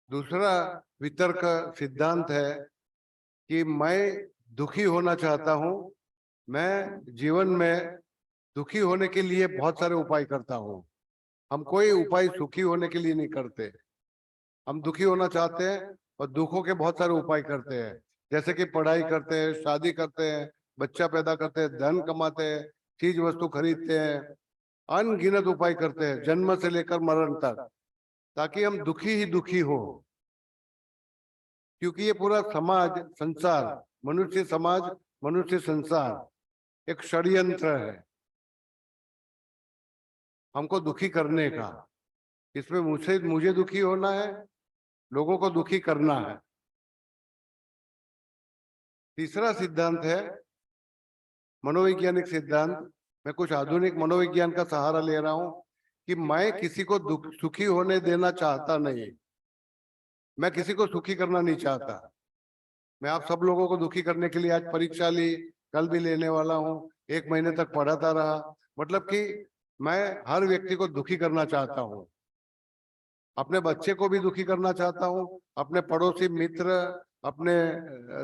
दूसरा वितर्क सिद्धांत है कि मैं दुखी होना चाहता हूं। मैं जीवन में दुखी होने के लिए बहुत सारे उपाय करता हूं। हम कोई उपाय सुखी होने के लिए नहीं करते। हम दुखी होना चाहते हैं और दुखों के बहुत सारे उपाय करते हैं, जैसे कि पढ़ाई करते हैं, शादी करते हैं, बच्चा पैदा करते हैं, धन कमाते हैं, चीज वस्तु खरीदते हैं, अनगिनत उपाय करते हैं जन्म से लेकर मरण तक, ताकि हम दुखी ही दुखी हो। क्योंकि ये पूरा समाज संसार, मनुष्य समाज, मनुष्य संसार एक षड्यंत्र है हमको दुखी करने का। इसमें मुझे दुखी होना है, लोगों को दुखी करना है। तीसरा सिद्धांत है मनोवैज्ञानिक सिद्धांत। मैं कुछ आधुनिक मनोविज्ञान का सहारा ले रहा हूं कि मैं किसी को सुखी होने देना चाहता नहीं। मैं किसी को सुखी करना नहीं चाहता। मैं आप सब लोगों को दुखी करने के लिए आज परीक्षा ली, कल भी लेने वाला हूं, 1 महीने तक पढ़ाता रहा। मतलब कि मैं हर व्यक्ति को दुखी करना चाहता हूं। अपने बच्चे को भी दुखी करना चाहता हूं, अपने पड़ोसी मित्र, अपने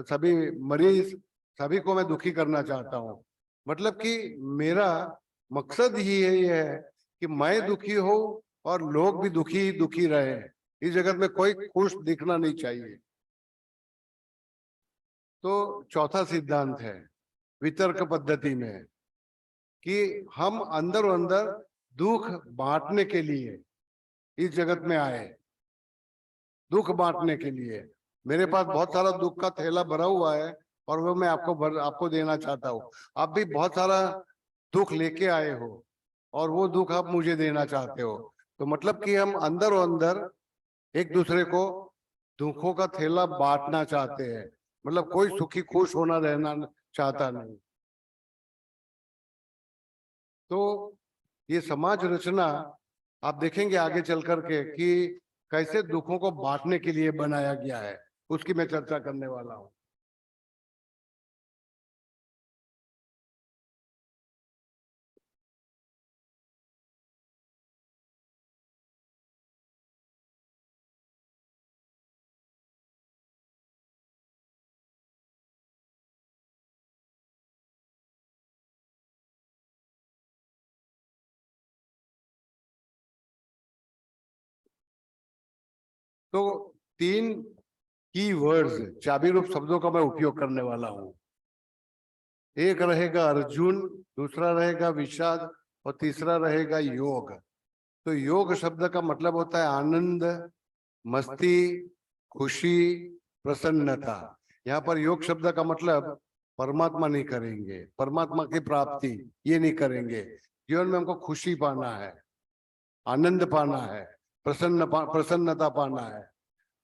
सभी मरीज, सभी को मैं दुखी करना चाहता हूं। मतलब कि मेरा मकसद ही ये है कि मैं दुखी हूं और लोग भी दुखी दुखी रहे। इस जगत में कोई खुश दिखना नहीं चाहिए। तो चौथा सिद्धांत है वितर्क पद्धति में कि हम अंदर अंदर दुख बांटने के लिए इस जगत में आए, दुख बांटने के लिए। मेरे पास बहुत सारा दुख का थैला भरा हुआ है और वो मैं आपको देना चाहता हूँ। आप भी बहुत सारा दुख लेके आए हो और वो दुख आप मुझे देना चाहते हो। तो मतलब कि हम अंदर और अंदर एक दूसरे को दुखों का थैला बांटना चाहते हैं। मतलब कोई सुखी खुश होना रहना चाहता नहीं। तो ये समाज रचना आप देखेंगे आगे चल करके कि कैसे दुखों को बांटने के लिए बनाया गया है, उसकी मैं चर्चा करने वाला हूं। तो 3 की वर्ड्स, चाबी रूप शब्दों का मैं उपयोग करने वाला हूं। एक रहेगा अर्जुन, दूसरा रहेगा विषाद और तीसरा रहेगा योग। तो योग शब्द का मतलब होता है आनंद, मस्ती, खुशी, प्रसन्नता। यहाँ पर योग शब्द का मतलब परमात्मा नहीं करेंगे, परमात्मा की प्राप्ति ये नहीं करेंगे। जीवन में हमको खुशी पाना है, आनंद पाना है, प्रसन्नता पाना है।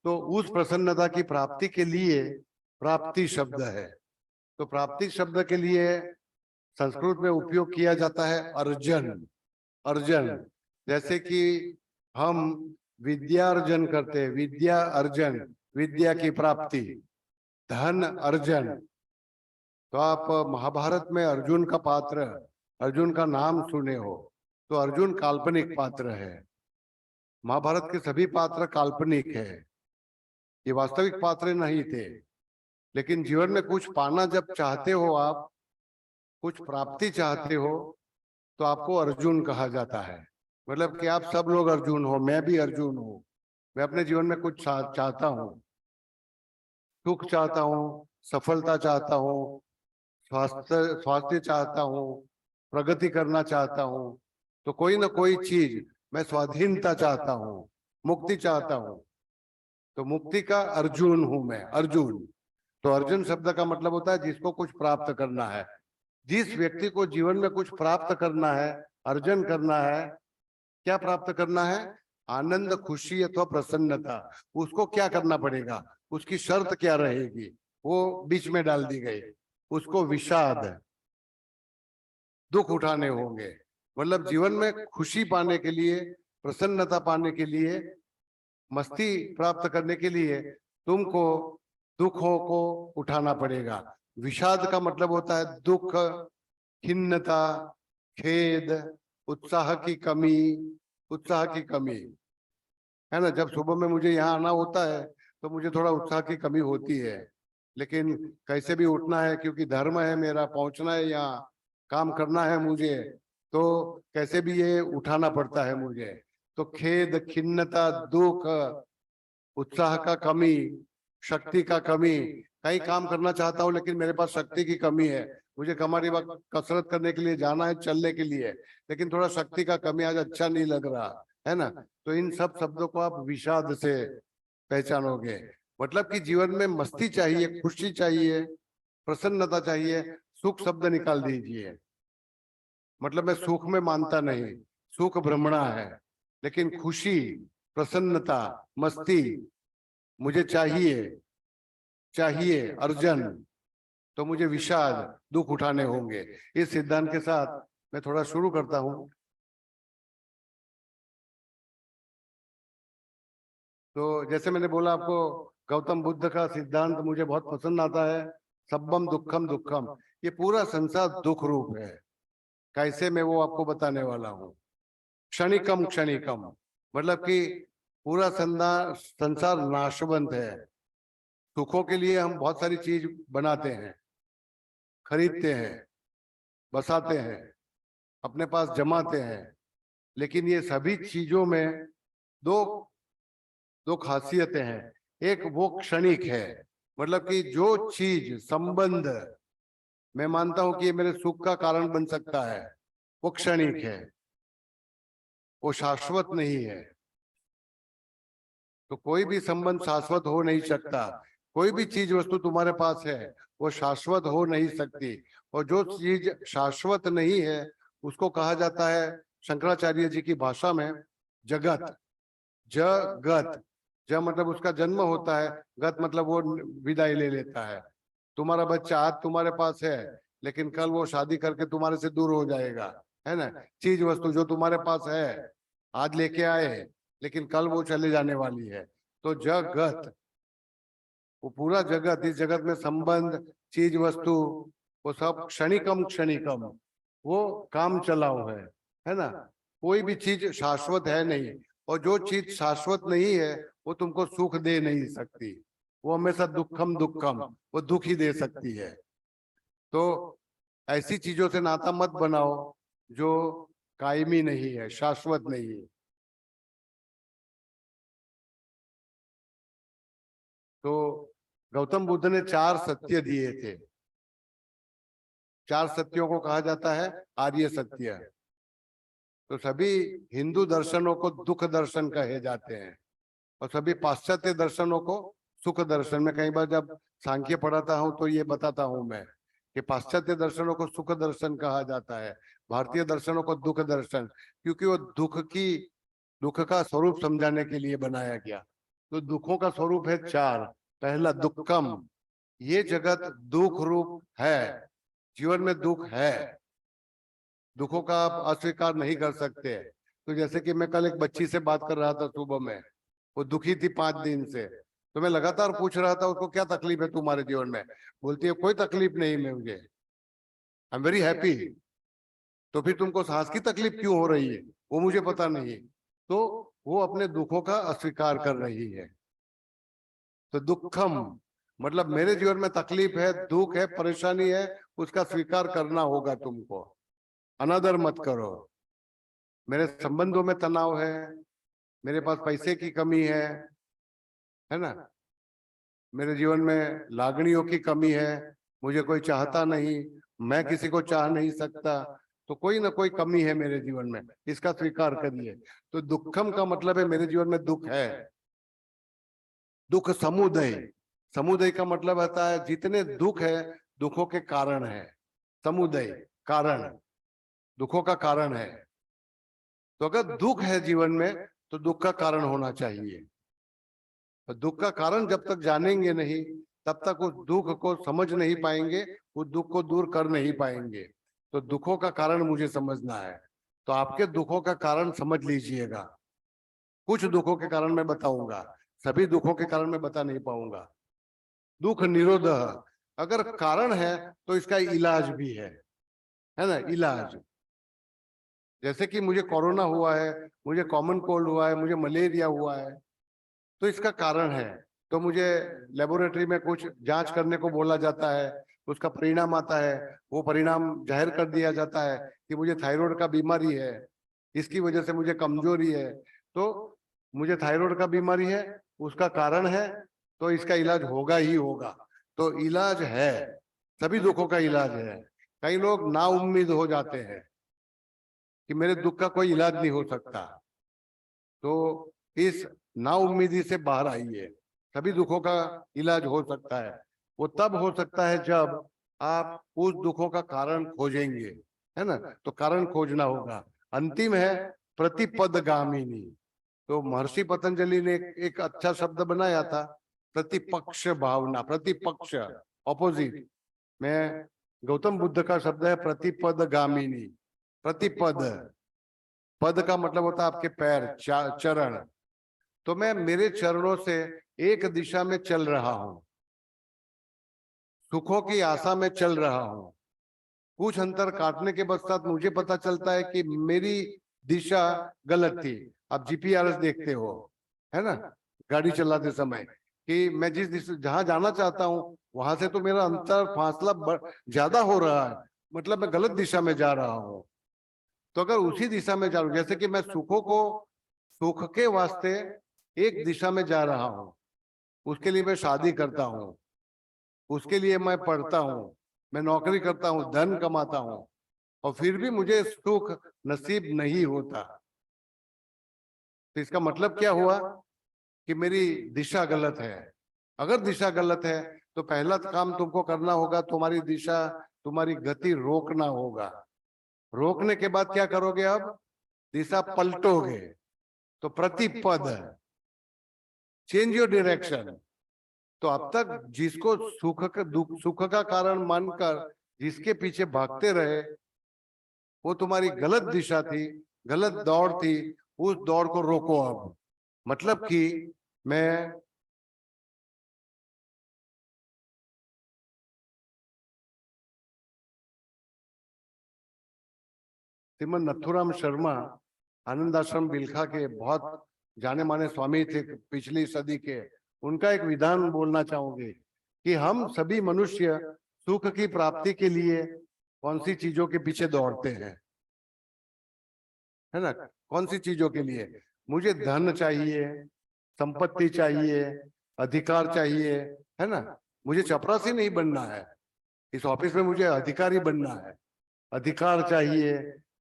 तो उस प्रसन्नता की प्राप्ति के लिए प्राप्ति शब्द है। तो प्राप्ति शब्द के लिए संस्कृत में उपयोग किया जाता है अर्जन। अर्जन, जैसे कि हम विद्या अर्जन करते हैं, विद्या अर्जन, विद्या की प्राप्ति, धन अर्जन। तो आप महाभारत में अर्जुन का पात्र, अर्जुन का नाम सुने हो, तो अर्जुन काल्पनिक पात्र है। महाभारत के सभी पात्र काल्पनिक है, ये वास्तविक पात्र नहीं थे। लेकिन जीवन में कुछ पाना जब चाहते हो, आप कुछ प्राप्ति चाहते हो, तो आपको अर्जुन कहा जाता है। मतलब कि आप सब लोग अर्जुन हो, मैं भी अर्जुन हूँ। मैं अपने जीवन में कुछ चाहता हूँ, सुख चाहता हूँ, सफलता चाहता हूँ, स्वास्थ्य स्वास्थ्य चाहता हूँ, प्रगति करना चाहता हूँ। तो कोई ना कोई चीज, मैं स्वाधीनता चाहता हूँ, मुक्ति चाहता हूँ। तो मुक्ति का अर्जुन हूं मैं, अर्जुन। तो अर्जुन शब्द का मतलब होता है जिसको कुछ प्राप्त करना है। जिस व्यक्ति को जीवन में कुछ प्राप्त करना है, अर्जन करना है, क्या प्राप्त करना है? आनंद, खुशी अथवा प्रसन्नता। उसको क्या करना पड़ेगा? उसकी शर्त क्या रहेगी? वो बीच में डाल दी गई। उसको विषाद, दुख उठाने होंगे। मतलब जीवन में खुशी पाने के लिए, प्रसन्नता पाने के लिए, मस्ती प्राप्त करने के लिए तुमको दुखों को उठाना पड़ेगा। विषाद का मतलब होता है दुख, खिन्नता, खेद, उत्साह की कमी, उत्साह की कमी। है ना। जब सुबह में मुझे यहाँ आना होता है तो मुझे थोड़ा उत्साह की कमी होती है, लेकिन कैसे भी उठना है क्योंकि धर्म है मेरा, पहुंचना है यहाँ, काम करना है मुझे, तो कैसे भी ये उठाना पड़ता है मुझे। तो खेद, खिन्नता, दुख, उत्साह का कमी, शक्ति का कमी, कई काम करना चाहता हूँ लेकिन मेरे पास शक्ति की कमी है। मुझे कमर वक्त कसरत करने के लिए जाना है, चलने के लिए, लेकिन थोड़ा शक्ति का कमी, आज अच्छा नहीं लग रहा है ना। तो इन सब शब्दों को आप विषाद से पहचानोगे। मतलब कि जीवन में मस्ती चाहिए, खुशी चाहिए, प्रसन्नता चाहिए। सुख शब्द निकाल दीजिए। मतलब मैं सुख में मानता नहीं, सुख भ्रमणा है, लेकिन खुशी, प्रसन्नता, मस्ती मुझे चाहिए। चाहिए अर्जन, तो मुझे विषाद, दुख उठाने होंगे। इस सिद्धांत के साथ मैं थोड़ा शुरू करता हूं। तो जैसे मैंने बोला आपको, गौतम बुद्ध का सिद्धांत मुझे बहुत पसंद आता है। सब्बम दुखम दुखम, ये पूरा संसार दुख रूप है। कैसे मैं वो आपको बताने वाला हूँ। क्षणिकम क्षणिकम, मतलब कि पूरा संसार नाशवंत है। सुखों के लिए हम बहुत सारी चीज बनाते हैं, खरीदते हैं, बसाते हैं, अपने पास जमाते हैं, लेकिन ये सभी चीजों में दो दो खासियतें हैं। एक वो क्षणिक है, मतलब कि जो चीज, संबंध मैं मानता हूं कि ये मेरे सुख का कारण बन सकता है, वो क्षणिक है, वो शाश्वत नहीं है। तो कोई भी संबंध शाश्वत हो नहीं सकता। कोई भी चीज वस्तु तुम्हारे पास है वो शाश्वत हो नहीं सकती। और जो चीज शाश्वत नहीं है उसको कहा जाता है शंकराचार्य जी की भाषा में जगत। जगत, ज मतलब उसका जन्म होता है, गत मतलब वो विदाई ले लेता है। तुम्हारा बच्चा आज तुम्हारे पास है, लेकिन कल वो शादी करके तुम्हारे से दूर हो जाएगा, है ना। चीज वस्तु जो तुम्हारे पास है, आज लेके आए, लेकिन कल वो चले जाने वाली है। तो जगत, वो पूरा जगत, इस जगत में संबंध, चीज वस्तु, वो सब क्षणिकम क्षणिकम, वो काम चलाओ है ना। कोई भी चीज शाश्वत है नहीं, और जो चीज शाश्वत नहीं है वो तुमको सुख दे नहीं सकती। वो हमेशा दुखम दुखम, वो दुख ही दे सकती है। तो ऐसी चीजों से नाता मत बनाओ जो कायमी नहीं है, शाश्वत नहीं है। तो गौतम बुद्ध ने 4 सत्य दिए थे। 4 सत्यों को कहा जाता है आर्य सत्य। तो सभी हिंदू दर्शनों को दुख दर्शन कहे जाते हैं, और सभी पाश्चात्य दर्शनों को सुख दर्शन। में कई बार जब सांख्य पढ़ाता हूं तो ये बताता हूं मैं कि पाश्चात्य दर्शनों को सुख दर्शन कहा जाता है, भारतीय दर्शनों को दुख दर्शन, क्योंकि वो दुख का स्वरूप समझाने के लिए बनाया गया। तो दुखों का स्वरूप है 4। पहला दुखम, ये जगत दुख रूप है, जीवन में दुख है, दुखों का आप अस्वीकार नहीं कर सकते। तो जैसे कि मैं कल एक बच्ची से बात कर रहा था सुबह में, वो दुखी थी 5 दिन से, तो मैं लगातार पूछ रहा था उसको क्या तकलीफ है तुम्हारे जीवन में। बोलती है कोई तकलीफ नहीं है मुझे, आई एम वेरी हैप्पी। तो फिर तुमको सांस की तकलीफ क्यों हो रही है वो मुझे पता नहीं। तो वो अपने दुखों का अस्वीकार कर रही है। तो दुखम मतलब मेरे जीवन में तकलीफ है, दुख है, परेशानी है, उसका स्वीकार करना होगा तुमको, अनादर मत करो। मेरे संबंधों में तनाव है, मेरे पास पैसे की कमी है ना, मेरे जीवन में लागणियों की कमी है, मुझे कोई चाहता नहीं, मैं किसी को चाह नहीं सकता, तो कोई ना कोई कमी है मेरे जीवन में, इसका स्वीकार करिए। तो दुखम का मतलब है मेरे जीवन में दुख है। दुख समुदय, समुदय का मतलब होता है जितने दुख है दुखों के कारण है। समुदय कारण, दुखों का कारण है। तो अगर दुख है जीवन में तो दुख का कारण होना चाहिए। तो दुख का कारण जब तक जानेंगे नहीं तब तक उस दुख को समझ नहीं पाएंगे, उस दुख को दूर कर नहीं पाएंगे। तो दुखों का कारण मुझे समझना है। तो आपके दुखों का कारण समझ लीजिएगा। कुछ दुखों के कारण मैं बताऊंगा, सभी दुखों के कारण मैं बता नहीं पाऊंगा। दुख निरोध, अगर कारण है तो इसका इलाज भी है ना, इलाज। जैसे कि मुझे कोरोना हुआ है, मुझे कॉमन कोल्ड हुआ है, मुझे मलेरिया हुआ है, तो इसका कारण है। तो मुझे लेबोरेटरी में कुछ जांच करने को बोला जाता है, उसका परिणाम आता है, वो परिणाम जाहिर कर दिया जाता है कि मुझे थायराइड का बीमारी है, इसकी वजह से मुझे कमजोरी है। तो मुझे थायराइड का बीमारी है, उसका कारण है, तो इसका इलाज होगा ही होगा। तो इलाज है, सभी दुखों का इलाज है। कई लोग ना उम्मीद हो जाते हैं कि मेरे दुख का कोई इलाज नहीं हो सकता, तो इस नाउम्मीदी से बाहर आइए। सभी दुखों का इलाज हो सकता है। वो तब हो सकता है जब आप उस दुखों का कारण खोजेंगे, है ना। तो कारण खोजना होगा। अंतिम है प्रतिपदगामिनी। तो महर्षि पतंजलि ने एक अच्छा शब्द बनाया था, प्रतिपक्ष भावना, प्रतिपक्ष, ऑपोजिट में गौतम बुद्ध का शब्द है प्रतिपदगामिनी। प्रतिपद, पद का मतलब होता है आपके पैर, चरण। तो मैं मेरे चरणों से एक दिशा में चल रहा हूं, सुखों की आशा में चल रहा हूं। कुछ अंतर काटने के पश्चात मुझे पता चलता है कि मेरी दिशा गलत थी। आप जीपीआरएस देखते हो, है ना, गाड़ी चलाते समय, कि मैं जिस दिशा जहां जाना चाहता हूं वहां से तो मेरा अंतर फासला ज्यादा हो रहा है, मतलब मैं गलत दिशा में जा रहा हूं। तो अगर उसी दिशा में जा रहा हूं, जैसे कि मैं सुखों को, सुख के वास्ते एक दिशा में जा रहा हूं, उसके लिए मैं शादी करता हूं, उसके लिए मैं पढ़ता हूं, मैं नौकरी करता हूं, धन कमाता हूं, और फिर भी मुझे सुख नसीब नहीं होता, तो इसका मतलब क्या हुआ कि मेरी दिशा गलत है। अगर दिशा गलत है तो पहला काम तुमको करना होगा, तुम्हारी दिशा, तुम्हारी गति रोकना होगा। रोकने के बाद क्या करोगे? अब दिशा पलटोगे। तो प्रतिपद, चेंज योर डायरेक्शन। तो अब तक जिसको सुख का दुख, सुख का कारण मानकर जिसके पीछे भागते रहे, वो तुम्हारी गलत दिशा थी, गलत दौड़ थी। उस दौड़ को रोको अब। मतलब कि मैं श्रीमद नथुराम शर्मा, आनंद आश्रम बिलखा के बहुत जाने माने स्वामी थे पिछली सदी के। उनका एक विधान बोलना चाहूंगे कि हम सभी मनुष्य सुख की प्राप्ति के लिए कौन सी चीजों के पीछे दौड़ते हैं, है ना। कौन सी चीजों के लिए? मुझे धन चाहिए, संपत्ति चाहिए, अधिकार चाहिए, है ना। मुझे चपरासी नहीं बनना है, इस ऑफिस में मुझे अधिकारी बनना है। अधिकार चाहिए,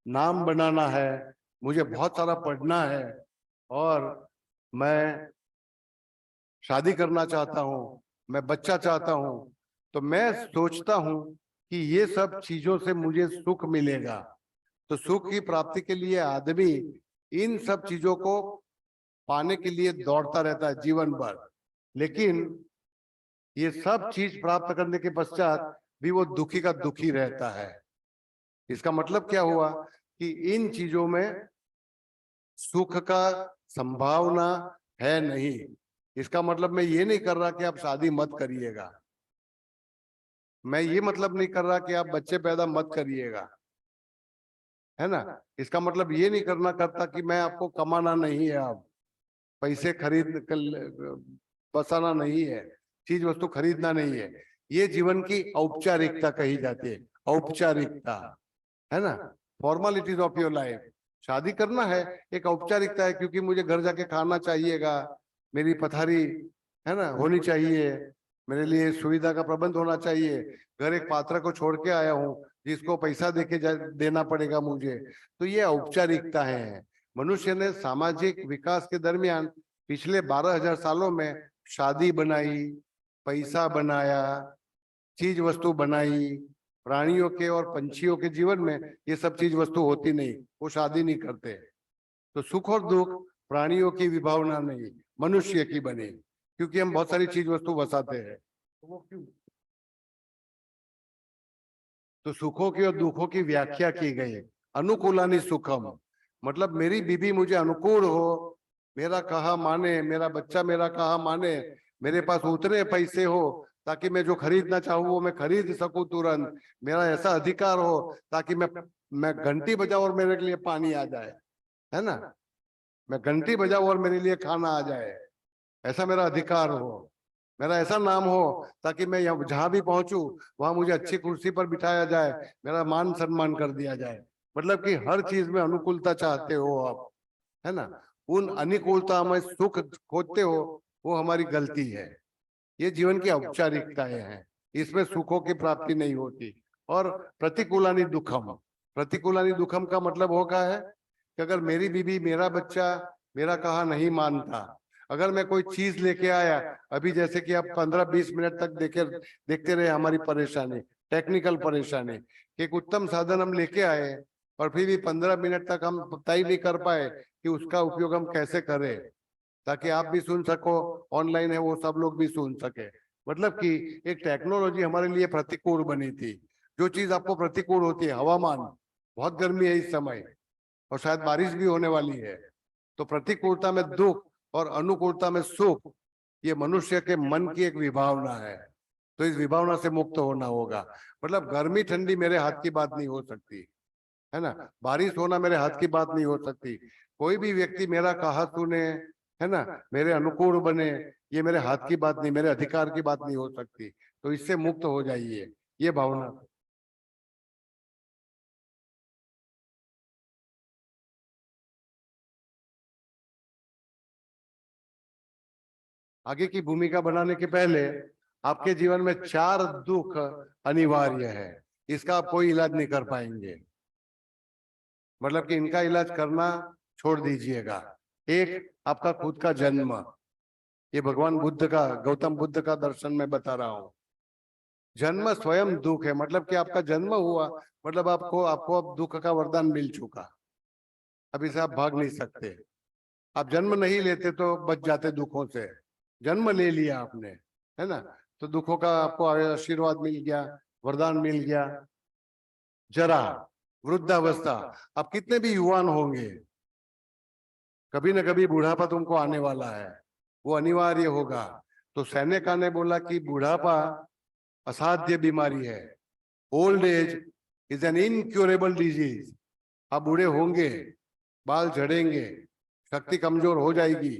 नाम बनाना है, मुझे बहुत सारा पढ़ना है, और मैं शादी करना चाहता हूँ, मैं बच्चा चाहता हूँ। तो मैं सोचता हूँ कि ये सब चीजों से मुझे सुख मिलेगा। तो सुख की प्राप्ति के लिए आदमी इन सब चीजों को पाने के लिए दौड़ता रहता है जीवन भर। लेकिन ये सब चीज प्राप्त करने के पश्चात भी वो दुखी का दुखी रहता है। इसका मतलब क्या हुआ कि इन चीजों में सुख का संभावना है नहीं। इसका मतलब मैं ये नहीं कर रहा कि आप शादी मत करिएगा, मैं ये मतलब नहीं कर रहा कि आप बच्चे पैदा मत करिएगा, है ना। इसका मतलब ये नहीं करना करता कि मैं आपको कमाना नहीं है, आप पैसे खरीद बसाना नहीं है, चीज वस्तु खरीदना नहीं है। ये जीवन की औपचारिकता कही जाती है, औपचारिकता, है ना, फॉर्मेलिटीज ऑफ योर लाइफ। शादी करना है एक औपचारिकता है, क्योंकि मुझे घर जाके खाना चाहिएगा, मेरी पथारी, है ना, होनी चाहिए, मेरे लिए सुविधा का प्रबंध होना चाहिए। घर एक पात्र को छोड़ के आया हूँ जिसको पैसा देके देना पड़ेगा मुझे। तो ये औपचारिकता है। मनुष्य ने सामाजिक विकास के दरमियान पिछले 12,000 सालों में शादी बनाई, पैसा बनाया, चीज वस्तु बनाई। प्राणियों के और पंछियों के जीवन में ये सब चीज वस्तु होती नहीं, वो शादी नहीं करते। तो सुख और दुख प्राणियों की विभावना नहीं, मनुष्य की बने, क्योंकि हम बहुत सारी चीज वस्तु बसाते हैं। वो क्यों? तो सुखों की और दुखों की व्याख्या की गई। अनुकूलानि सुखम, मतलब मेरी बीबी मुझे अनुकूल हो, मेरा कहा माने, मेरा बच्चा मेरा कहा माने, मेरे पास उतने पैसे हो ताकि मैं जो खरीदना चाहूँ वो मैं खरीद सकूं तुरंत, मेरा ऐसा अधिकार हो ताकि मैं मैं घंटी बजाऊं और मेरे लिए पानी आ जाए, है ना, मैं घंटी बजाऊं और मेरे लिए खाना आ जाए, ऐसा मेरा अधिकार हो, मेरा ऐसा नाम हो ताकि मैं यहाँ जहां भी पहुंचूं वहां मुझे अच्छी कुर्सी पर बिठाया जाए, मेरा मान सम्मान कर दिया जाए। मतलब कि हर चीज में अनुकूलता चाहते हो आप, है ना, उन अनुकूलता में सुख खोजते हो, वो हमारी गलती है। ये जीवन की औपचारिकताएं हैं, इसमें सुखों की प्राप्ति नहीं होती। और प्रतिकूलानि दुखम, प्रतिकूलानि दुखम का मतलब होगा है कि अगर मेरी बीवी मेरा बच्चा मेरा कहा नहीं मानता, अगर मैं कोई चीज लेके आया, अभी जैसे कि आप 15-20 मिनट तक देखते रहे हमारी परेशानी, टेक्निकल परेशानी, कि एक उत्तम साधन हम लेके आए और फिर भी 15 मिनट तक हम तय नहीं कर पाए कि उसका उपयोग हम कैसे करें, ताकि आप भी सुन सको, ऑनलाइन है वो सब लोग भी सुन सके। मतलब कि एक टेक्नोलॉजी हमारे लिए प्रतिकूल बनी थी। जो चीज आपको प्रतिकूल होती है, हवामान, बहुत गर्मी है इस समय और शायद बारिश भी होने वाली है, तो प्रतिकूलता में दुख और अनुकूलता में सुख, ये मनुष्य के मन की एक विभावना है। तो इस विभावना से मुक्त होना होगा। मतलब गर्मी ठंडी मेरे हाथ की बात नहीं हो सकती, है ना, बारिश होना मेरे हाथ की बात नहीं हो सकती, कोई भी व्यक्ति मेरा कहा सुने, है ना, मेरे अनुकूल बने, ये मेरे हाथ की बात नहीं, मेरे अधिकार की बात नहीं हो सकती। तो इससे मुक्त हो जाइए, ये भावना। आगे की भूमिका बनाने के पहले आपके जीवन में 4 दुख अनिवार्य है, इसका आप कोई इलाज नहीं कर पाएंगे। मतलब कि इनका इलाज करना छोड़ दीजिएगा। एक, आपका खुद का जन्म, ये भगवान बुद्ध का, गौतम बुद्ध का दर्शन में बता रहा हूं। जन्म स्वयं दुख है, मतलब कि आपका जन्म हुआ, मतलब आपको आपको अब दुख का वरदान मिल चुका, अब इसे आप भाग नहीं सकते। आप जन्म नहीं लेते तो बच जाते दुखों से, जन्म ले लिया आपने, है ना, तो दुखों का आपको आशीर्वाद मिल गया, वरदान मिल गया। जरा, वृद्धावस्था, आप कितने भी युवान होंगे, कभी न कभी बुढ़ापा तुमको आने वाला है, वो अनिवार्य होगा। तो सैनिका ने बोला कि बुढ़ापा असाध्य बीमारी है, old age is an incurable disease. आप बूढ़े होंगे, बाल झड़ेंगे, शक्ति कमजोर हो जाएगी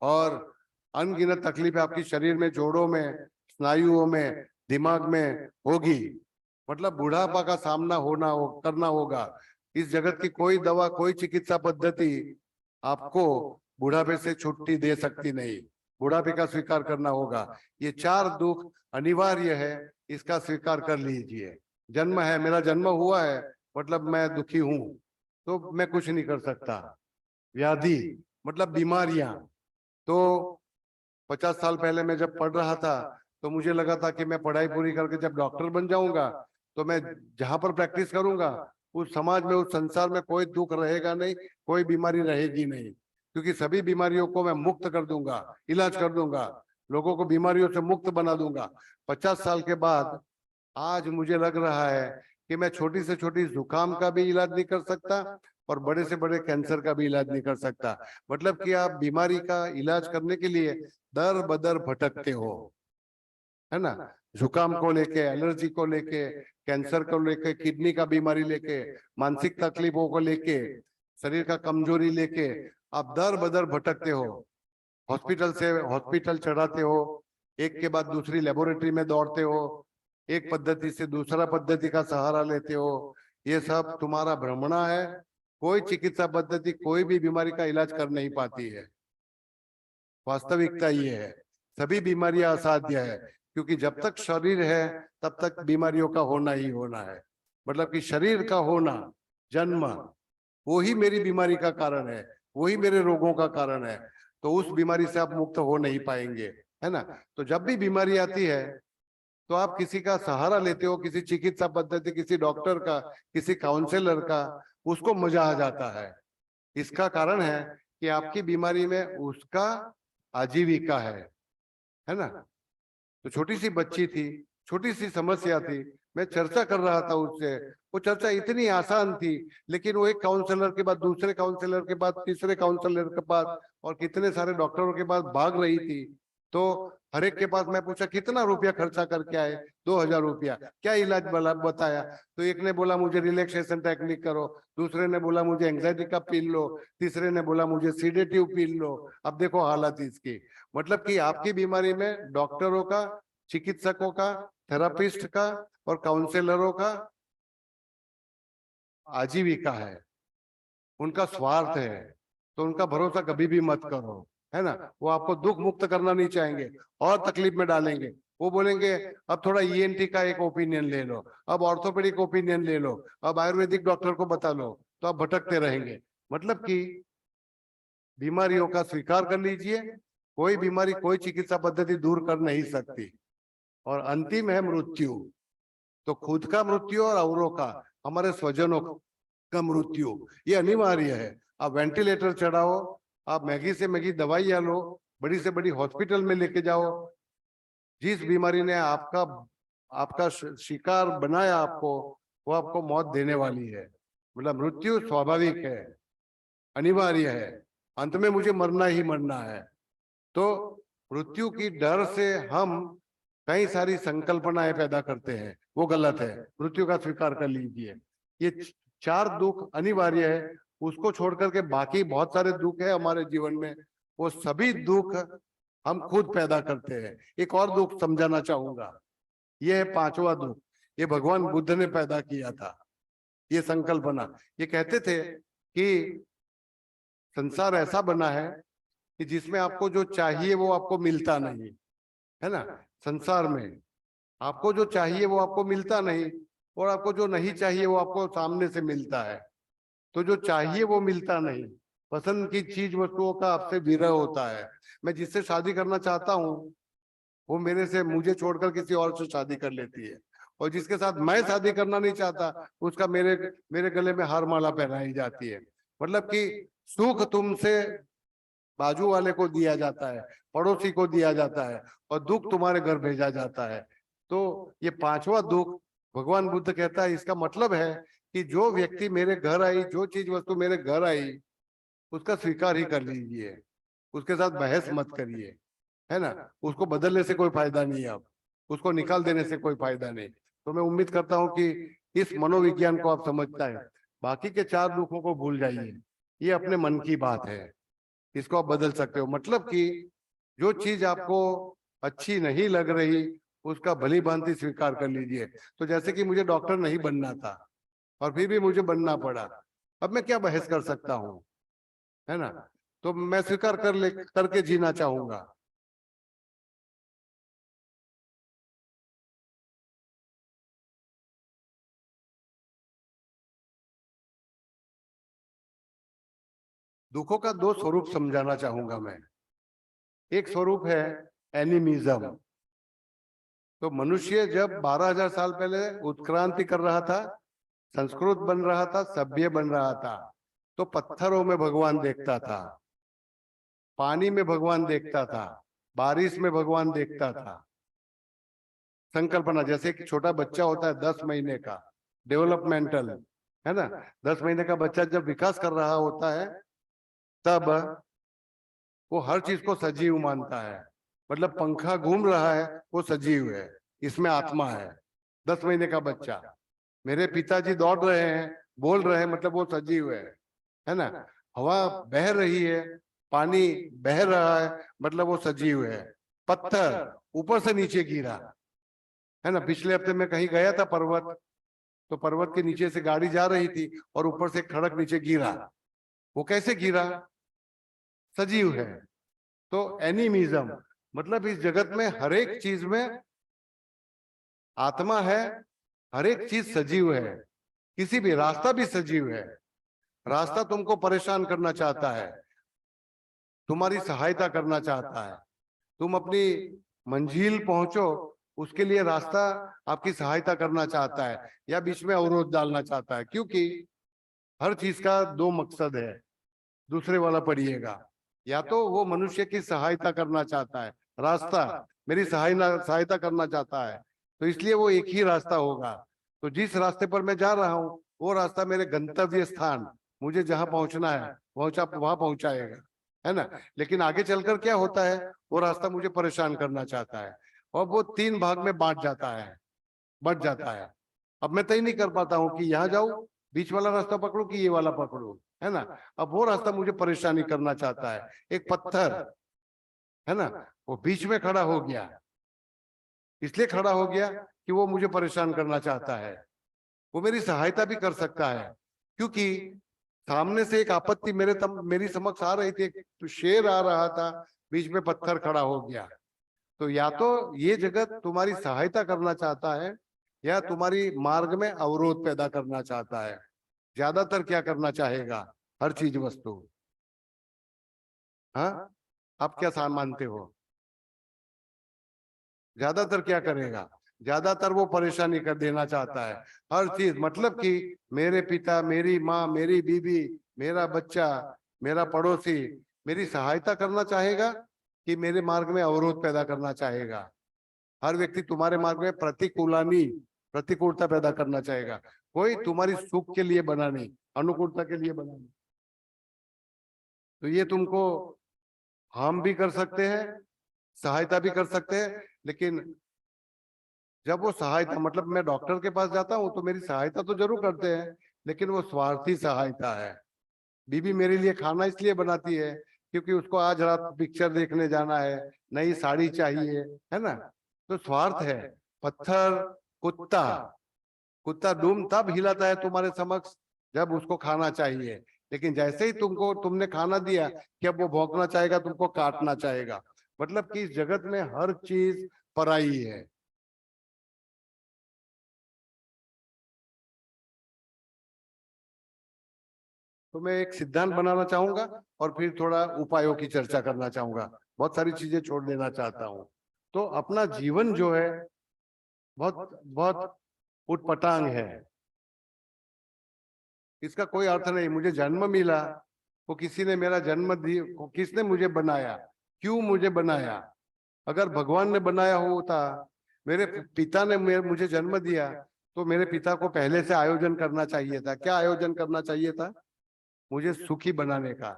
और अनगिनत तकलीफें आपकी शरीर में, जोड़ों में, स्नायुओं में, दिमाग में होगी। मतलब बुढ़ापा का सामना करना होगा। इस जगत की कोई दवा, कोई चिकित्सा पद्धति आपको बुढ़ापे से छुट्टी दे सकती नहीं, बुढ़ापे का स्वीकार करना होगा। ये 4 दुख अनिवार्य है, इसका स्वीकार कर लीजिए। जन्म है, मेरा जन्म हुआ है, मतलब मैं दुखी हूं, तो मैं कुछ नहीं कर सकता। व्याधि मतलब बीमारियां, तो 50 साल पहले मैं जब पढ़ रहा था तो मुझे लगा था कि मैं पढ़ाई पूरी करके जब डॉक्टर बन जाऊंगा तो मैं जहां पर प्रैक्टिस करूंगा उस समाज में, उस संसार में कोई दुख रहेगा नहीं, कोई बीमारी रहेगी नहीं, क्योंकि सभी बीमारियों को मैं मुक्त कर दूंगा, इलाज कर दूंगा, लोगों को बीमारियों से मुक्त बना दूंगा। 50 साल के बाद आज मुझे लग रहा है कि मैं छोटी से छोटी जुकाम का भी इलाज नहीं कर सकता और बड़े से बड़े कैंसर का भी इलाज नहीं कर सकता। मतलब कि आप बीमारी का इलाज करने के लिए दर बदर भटकते हो, है ना, जुकाम को लेके, एलर्जी को लेके, कैंसर को लेके, किडनी का बीमारी लेके, मानसिक तकलीफों को लेके, शरीर का कमजोरी लेके आप दर बदर भटकते हो, हॉस्पिटल से हॉस्पिटल चढ़ाते हो, एक के बाद दूसरी लेबोरेटरी में दौड़ते हो, एक पद्धति से दूसरा पद्धति का सहारा लेते हो। ये सब तुम्हारा भ्रमणा है, कोई चिकित्सा पद्धति कोई भी बीमारी का इलाज कर नहीं पाती है। वास्तविकता ये है, सभी बीमारियां असाध्य है, क्योंकि जब तक शरीर है तब तक बीमारियों का होना ही होना है। मतलब कि शरीर का होना, जन्म, वो ही मेरी बीमारी का कारण है, वही मेरे रोगों का कारण है। तो उस बीमारी से आप मुक्त हो नहीं पाएंगे, है ना। तो जब भी बीमारी आती है तो आप किसी का सहारा लेते हो, किसी चिकित्सा पद्धति, किसी डॉक्टर का, किसी काउंसलर का, उसको मजा आ जाता है। इसका कारण है कि आपकी बीमारी में उसका आजीविका है ना। तो छोटी सी बच्ची थी, छोटी सी समस्या थी, मैं चर्चा कर रहा था उससे, वो चर्चा इतनी आसान थी, लेकिन वो एक काउंसलर के बाद दूसरे काउंसलर के बाद तीसरे काउंसलर के पास और कितने सारे डॉक्टरों के पास भाग रही थी। तो हर एक के पास मैं पूछा कितना रुपया खर्चा करके आए, 2000 रुपया, क्या इलाज बताया। तो एक ने बोला मुझे रिलैक्सेशन टेक्निक करो, दूसरे ने बोला मुझे एंजाइटी का पिल लो, तीसरे ने बोला मुझे सीडेटिव पिल लो। अब देखो हालत इसकी, मतलब कि आपकी बीमारी में डॉक्टरों का, चिकित्सकों का, थेरापिस्ट का और काउंसलरों का आजीविका है, उनका स्वार्थ है। तो उनका भरोसा कभी भी मत करो, है ना। वो आपको दुख मुक्त करना नहीं चाहेंगे और तकलीफ में डालेंगे। वो बोलेंगे अब थोड़ा ईएनटी का एक ओपिनियन ले लो, अब ऑर्थोपेडिक ओपिनियन ले लो, अब आयुर्वेदिक डॉक्टर को बता लो, तो आप भटकते रहेंगे। मतलब कि बीमारियों का स्वीकार कर लीजिए, कोई बीमारी, कोई चिकित्सा पद्धति दूर कर नहीं सकती। और अंतिम है मृत्यु। तो खुद का मृत्यु और औरों का, हमारे स्वजनों का मृत्यु, ये अनिवार्य है। आप वेंटिलेटर चढ़ाओ, आप मैगी से मैगी दवाइयां लो, बड़ी से बड़ी हॉस्पिटल में लेके जाओ, जिस बीमारी ने आपका आपका शिकार बनाया आपको, वो आपको मौत देने वाली है। मतलब मृत्यु स्वाभाविक है, अनिवार्य है, अंत में मुझे मरना ही मरना है। तो मृत्यु की डर से हम कई सारी संकल्पनाएं पैदा करते हैं, वो गलत है। मृत्यु का स्वीकार कर लीजिए। ये 4 दुख अनिवार्य है, उसको छोड़ करके बाकी बहुत सारे दुख है हमारे जीवन में, वो सभी दुख हम खुद पैदा करते हैं। एक और दुख समझाना चाहूंगा, ये है 5वां दुख। ये भगवान बुद्ध ने पैदा किया था, ये संकल्पना। ये कहते थे कि संसार ऐसा बना है कि जिसमें आपको जो चाहिए वो आपको मिलता नहीं, है ना। संसार में आपको जो चाहिए वो आपको मिलता नहीं, और आपको जो नहीं चाहिए वो आपको सामने से मिलता है। तो जो चाहिए वो मिलता नहीं, पसंद की चीज वस्तुओं का आपसे विरह होता है। मैं जिससे शादी करना चाहता हूँ वो मेरे से, मुझे छोड़कर किसी और से शादी कर लेती है, और जिसके साथ मैं शादी करना नहीं चाहता उसका मेरे मेरे गले में हार माला पहनाई जाती है। मतलब कि सुख तुमसे बाजू वाले को दिया जाता है, पड़ोसी को दिया जाता है, और दुख तुम्हारे घर भेजा जाता है। तो ये 5वां दुख भगवान बुद्ध कहता है, इसका मतलब है कि जो व्यक्ति मेरे घर आई, जो चीज वस्तु मेरे घर आई, उसका स्वीकार ही कर लीजिए, उसके साथ बहस मत करिए, है ना। उसको बदलने से कोई फायदा नहीं है, अब उसको निकाल देने से कोई फायदा नहीं। तो मैं उम्मीद करता हूं कि इस मनोविज्ञान को आप समझता है। बाकी के 4 दुखों को भूल जाइए, ये अपने मन की बात है, इसको आप बदल सकते हो। मतलब कि जो चीज आपको अच्छी नहीं लग रही उसका भली भांति स्वीकार कर लीजिए। तो जैसे कि मुझे डॉक्टर नहीं बनना था और फिर भी मुझे बनना पड़ा, अब मैं क्या बहस कर सकता हूँ, है ना। तो मैं स्वीकार करके जीना चाहूंगा। दुखों का 2 स्वरूप समझाना चाहूंगा मैं। एक स्वरूप है एनिमिज्म। तो मनुष्य जब 12,000 साल पहले उत्क्रांति कर रहा था, संस्कृत बन रहा था, सभ्य बन रहा था, तो पत्थरों में भगवान देखता था, पानी में भगवान देखता था, बारिश में भगवान देखता था। संकल्पना, जैसे कि छोटा बच्चा होता है 10 महीने का, डेवलपमेंटल, है ना। 10 महीने का बच्चा जब विकास कर रहा होता है तब वो हर चीज को सजीव मानता है। मतलब पंखा घूम रहा है, वो सजीव है, इसमें आत्मा है। 10 महीने का बच्चा, मेरे पिताजी दौड़ रहे हैं, बोल रहे हैं, मतलब वो सजीव है ना। हवा बह रही है, पानी बह रहा है, मतलब वो सजीव है। पत्थर ऊपर से नीचे गिरा, है ना। पिछले हफ्ते में कहीं गया था पर्वत, तो पर्वत के नीचे से गाड़ी जा रही थी और ऊपर से खड़क नीचे गिरा। वो कैसे गिरा? सजीव है। तो एनिमिज्म मतलब इस जगत में हर एक चीज में आत्मा है, हर एक चीज सजीव है। किसी भी रास्ता भी सजीव है। रास्ता तुमको परेशान करना चाहता है, तुम्हारी सहायता करना चाहता है, तुम अपनी मंजिल पहुंचो, उसके लिए रास्ता आपकी सहायता करना चाहता है या बीच में अवरोध डालना चाहता है। क्योंकि हर चीज का 2 मकसद है। दूसरे वाला पढ़िएगा, या तो वो मनुष्य की सहायता करना चाहता है, रास्ता मेरी सहायता करना चाहता है, तो इसलिए वो एक ही रास्ता होगा। तो जिस रास्ते पर मैं जा रहा हूँ वो रास्ता मेरे गंतव्य स्थान, मुझे जहां पहुंचना है वहां पहुंचाएगा, है ना। लेकिन आगे चलकर क्या होता है, वो रास्ता मुझे परेशान करना चाहता है और वो 3 भाग में बांट जाता है, बट जाता है। अब मैं तय नहीं कर पाता हूँ कि यहाँ जाऊं, बीच वाला रास्ता पकड़ू कि ये वाला पकड़ू, है ना। अब वो रास्ता मुझे परेशानी करना चाहता है। एक पत्थर है ना, वो बीच में खड़ा हो गया, इसलिए खड़ा हो गया कि वो मुझे परेशान करना चाहता है। वो मेरी सहायता भी कर सकता है, क्योंकि सामने से एक आपत्ति मेरी समक्ष आ रही थी, एक शेर आ रहा था, बीच में पत्थर खड़ा हो गया। तो या तो ये जगत तुम्हारी सहायता करना चाहता है या तुम्हारी मार्ग में अवरोध पैदा करना चाहता है। ज्यादातर क्या करना चाहेगा, हर चीज वस्तु। हाँ, आप क्या मानते हो, ज्यादातर क्या करेगा, ज्यादातर वो परेशानी कर देना चाहता है। हर चीज मतलब कि मेरे पिता, मेरी माँ, मेरी बीवी, मेरा बच्चा, मेरा पड़ोसी मेरी सहायता करना चाहेगा कि मेरे मार्ग में अवरोध पैदा करना चाहेगा। हर व्यक्ति तुम्हारे मार्ग में प्रतिकूलता पैदा करना चाहेगा। कोई तुम्हारी सुख के लिए बना नहीं, अनुकूलता के लिए बना नहीं। तो ये तुमको हार्म भी कर सकते हैं, सहायता भी कर सकते हैं। लेकिन जब वो सहायता, मतलब मैं डॉक्टर के पास जाता हूँ तो मेरी सहायता तो जरूर करते हैं, लेकिन वो स्वार्थी सहायता है। बीबी मेरे लिए खाना इसलिए बनाती है क्योंकि उसको आज रात पिक्चर देखने जाना है, नई साड़ी चाहिए, है ना। तो स्वार्थ है। पत्थर, कुत्ता, कुत्ता दुम तब हिलाता है तुम्हारे समक्ष जब उसको खाना चाहिए, लेकिन जैसे ही तुमने खाना दिया कि अब वो भौंकना चाहेगा, तुमको काटना चाहेगा। मतलब कि इस जगत में हर चीज पराई है। तो मैं एक सिद्धांत बनाना चाहूंगा और फिर थोड़ा उपायों की चर्चा करना चाहूंगा। बहुत सारी चीजें छोड़ देना चाहता हूँ। तो अपना जीवन जो है बहुत बहुत उटपटांग है। इसका कोई अर्थ नहीं, मुझे जन्म मिला, वो किसी ने मेरा जन्म दिया, किसने मुझे बनाया, क्यों मुझे बनाया। अगर भगवान ने बनाया होता, मेरे पिता ने मुझे जन्म दिया, तो मेरे पिता को पहले से आयोजन करना चाहिए था। क्या आयोजन करना चाहिए था, मुझे सुखी बनाने का,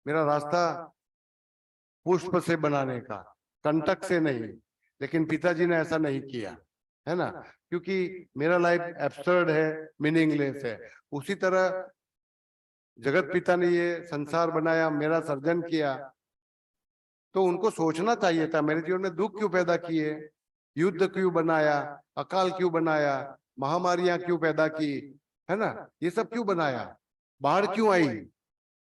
मेरा रास्ता पुष्प से बनाने का, कंटक से नहीं। लेकिन पिताजी ने ऐसा नहीं किया, है ना, क्योंकि मेरा लाइफ एब्सर्ड है, मीनिंगलेस है। उसी तरह जगत पिता ने ये संसार बनाया, मेरा सर्जन किया, तो उनको सोचना चाहिए था मेरे जीवन में दुख क्यों पैदा किए, युद्ध क्यों बनाया, अकाल क्यों बनाया, महामारियां क्यों पैदा की, है ना, ये सब क्यों बनाया, बाढ़ क्यों आई।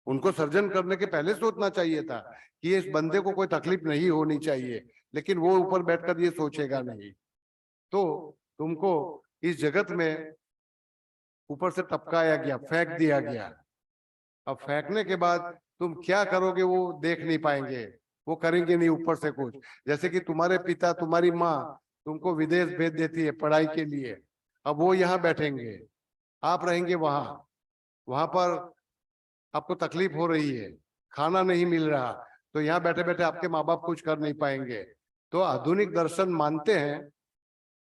उनको सर्जन करने के पहले सोचना चाहिए था कि इस बंदे को कोई तकलीफ नहीं होनी चाहिए, लेकिन वो ऊपर बैठकर ये सोचेगा नहीं। तो तुमको इस जगत में ऊपर से टपकाया गया, फेंक दिया गया। अब फेंकने के बाद तुम क्या करोगे वो देख नहीं पाएंगे, वो करेंगे नहीं ऊपर से कुछ। जैसे कि तुम्हारे पिता, तुम्हारी माँ तुमको विदेश भेज देती है पढ़ाई के लिए। अब वो यहाँ बैठेंगे, आप रहेंगे वहां, वहां पर आपको तकलीफ हो रही है, खाना नहीं मिल रहा, तो यहाँ बैठे बैठे आपके माँ बाप कुछ कर नहीं पाएंगे। तो आधुनिक दर्शन मानते हैं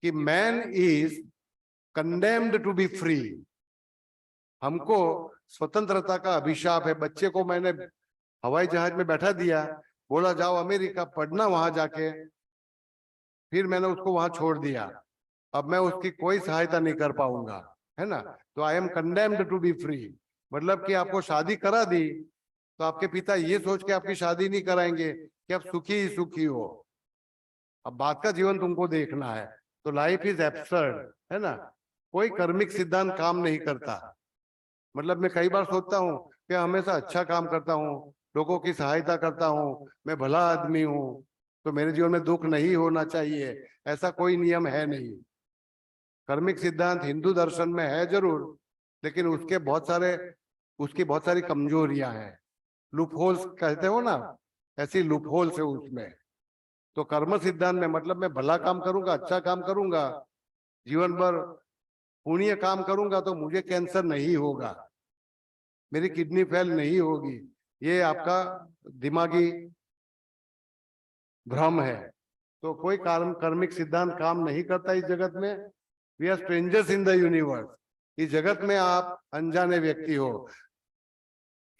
कि man is condemned to be free. हमको स्वतंत्रता का अभिशाप है। बच्चे को मैंने हवाई जहाज में बैठा दिया, बोला जाओ अमेरिका पढ़ना वहां जाके, फिर मैंने उसको वहां छोड़ दिया। अब मैं उसकी कोई सहायता नहीं कर पाऊंगा, है ना। तो I am condemned to be free. मतलब कि आपको शादी करा दी तो आपके पिता ये सोच के आपकी शादी नहीं कराएंगे कि आप सुखी ही सुखी हो। अब बात का जीवन तुमको देखना है। तो लाइफ इज एब्सर्ड, है ना। कोई कर्मिक सिद्धांत काम नहीं करता। मतलब मैं कई बार सोचता हूँ कि हमेशा अच्छा काम करता हूँ, लोगों की सहायता करता हूँ, मैं भला आदमी हूँ, तो मेरे जीवन में दुख नहीं होना चाहिए। ऐसा कोई नियम है नहीं। कर्मिक सिद्धांत हिंदू दर्शन में है जरूर, लेकिन उसकी बहुत सारी कमजोरियां हैं। लूप होल्स कहते हो ना, ऐसी लूप होल्स है उसमें। तो कर्म सिद्धांत में मतलब मैं भला काम करूंगा, अच्छा काम करूंगा, जीवन भर पुण्य काम करूंगा तो मुझे कैंसर नहीं होगा, मेरी किडनी फेल नहीं होगी। ये आपका दिमागी भ्रम है। तो कोई कर्मिक सिद्धांत काम नहीं करता इस जगत में। We are strangers in the universe. इस जगत में आप अनजाने व्यक्ति हो।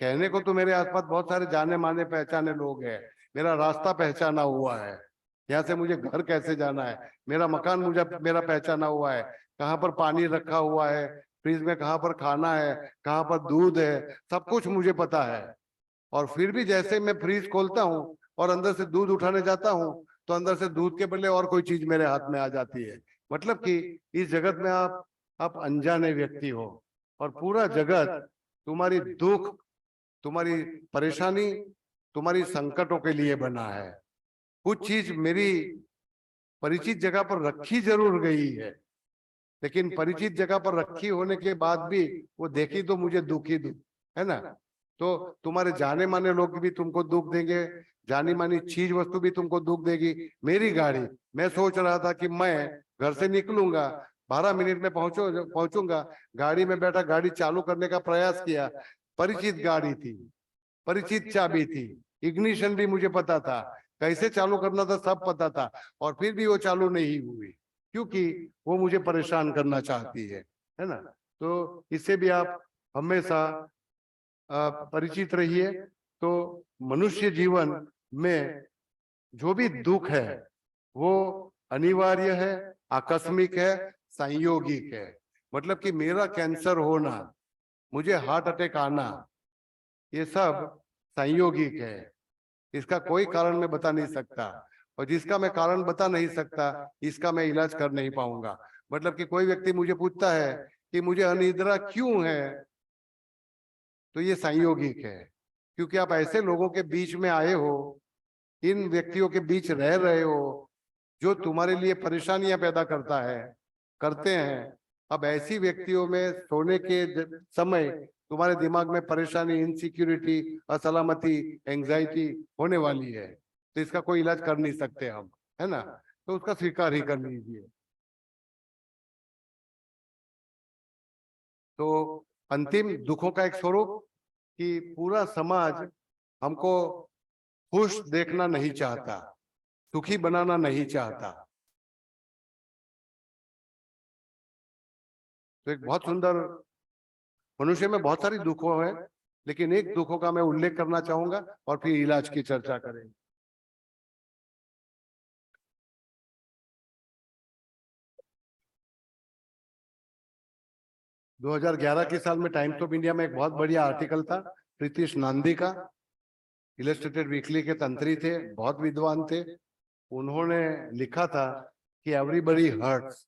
कहने को तो मेरे आसपास बहुत सारे जाने माने पहचाने लोग हैं, मेरा रास्ता पहचाना हुआ है, यहाँ से मुझे घर कैसे जाना है, मेरा मकान मुझे मेरा पहचाना हुआ है, कहाँ पर पानी रखा हुआ है, फ्रिज में कहाँ पर खाना है, कहाँ पर दूध है, सब कुछ मुझे पता है। और फिर भी जैसे मैं फ्रिज खोलता हूँ और अंदर से दूध उठाने जाता हूँ, तो अंदर से दूध के बदले और कोई चीज मेरे हाथ में आ जाती है। मतलब कि इस जगत में आप अनजाने व्यक्ति हो, और पूरा जगत तुम्हारी दुख, तुम्हारी परेशानी, तुम्हारी संकटों के लिए बना है। कुछ चीज मेरी परिचित जगह पर रखी जरूर गई है, लेकिन परिचित जगह पर रखी होने के बाद भी वो देखी तो मुझे दुख ही दुख है ना। तो तुम्हारे जाने माने लोग भी तुमको दुख देंगे, जानी मानी चीज वस्तु भी तुमको दुख देगी। मेरी गाड़ी, मैं सोच रहा था कि मैं घर से निकलूंगा, 12 मिनट में पहुंचूंगा, गाड़ी में बैठा, गाड़ी चालू करने का प्रयास किया, परिचित गाड़ी थी, परिचित चाबी थी, इग्निशन भी मुझे पता था, कैसे चालू करना था सब पता था, और फिर भी वो चालू नहीं हुई, क्योंकि वो मुझे परेशान करना चाहती है ना। तो इससे भी आप हमेशा परिचित रहिए। तो मनुष्य जीवन में जो भी दुख है वो अनिवार्य है, आकस्मिक है, संयोगिक है। मतलब कि मेरा कैंसर होना, मुझे हार्ट अटैक आना, ये सब संयोगिक है, इसका कोई कारण मैं बता नहीं सकता, और जिसका मैं कारण बता नहीं सकता इसका मैं इलाज कर नहीं पाऊंगा। मतलब कि कोई व्यक्ति मुझे पूछता है कि मुझे अनिद्रा क्यों है, तो ये संयोगिक है, क्योंकि आप ऐसे लोगों के बीच में आए हो, इन व्यक्तियों के बीच रह रहे हो जो तुम्हारे लिए परेशानियां पैदा करते हैं। अब ऐसी व्यक्तियों में सोने के समय तुम्हारे दिमाग में परेशानी, इनसिक्योरिटी, असलामती, एंजाइटी होने वाली है, तो इसका कोई इलाज कर नहीं सकते हम, है ना। तो उसका स्वीकार ही कर लीजिए। तो अंतिम दुखों का एक स्वरूप कि पूरा समाज हमको खुश देखना नहीं चाहता, सुखी बनाना नहीं चाहता। तो एक बहुत सुंदर, मनुष्य में बहुत सारी दुखों है, लेकिन एक दुखों का मैं उल्लेख करना चाहूंगा और फिर इलाज की चर्चा करेंगे। 2011 के साल में टाइम्स ऑफ इंडिया में एक बहुत बढ़िया आर्टिकल था, प्रीतिश नांदी का, इलस्ट्रेटेड वीकली के तंत्री थे, बहुत विद्वान थे। उन्होंने लिखा था कि एवरीबडी हर्ट्स।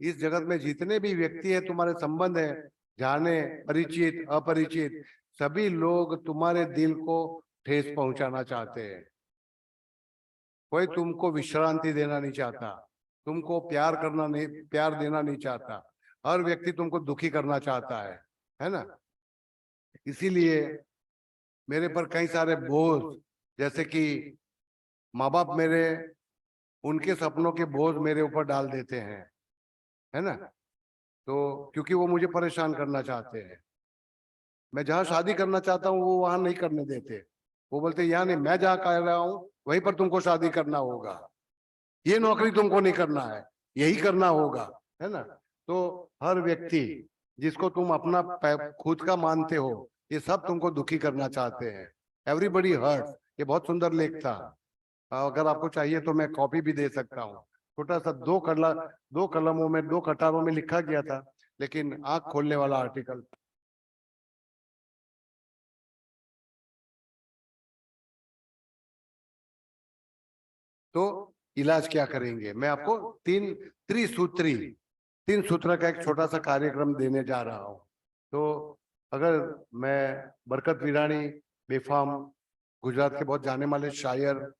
इस जगत में जितने भी व्यक्ति है, तुम्हारे संबंध है, जाने परिचित अपरिचित, सभी लोग तुम्हारे दिल को ठेस पहुंचाना चाहते हैं। कोई तुमको विश्रांति देना नहीं चाहता, तुमको प्यार देना नहीं चाहता, हर व्यक्ति तुमको दुखी करना चाहता है ना। इसीलिए मेरे पर कई सारे बोझ, जैसे कि माँ बाप मेरे, उनके सपनों के बोझ मेरे ऊपर डाल देते हैं, है ना। तो क्योंकि वो मुझे परेशान करना चाहते हैं, मैं जहाँ शादी करना चाहता हूँ वो वहां नहीं करने देते। वो बोलते यहाँ नहीं, मैं जहाँ कह रहा हूँ वहीं पर तुमको शादी करना होगा, ये नौकरी तुमको नहीं करना है, यही करना होगा, है ना। तो हर व्यक्ति जिसको तुम अपना खुद का मानते हो, ये सब तुमको दुखी करना चाहते हैं। एवरीबडी हर्ट्स, ये बहुत सुंदर लेख था। अगर आपको चाहिए तो मैं कॉपी भी दे सकता हूँ। छोटा सा दो कलमों में, दो कतारों में लिखा गया था, लेकिन आंख खोलने वाला आर्टिकल। तो इलाज क्या करेंगे, मैं आपको त्रिसूत्री, 3 सूत्र का एक छोटा सा कार्यक्रम देने जा रहा हूँ। तो अगर मैं बरकत विरानी बेफाम, गुजरात के बहुत जाने माने शायर,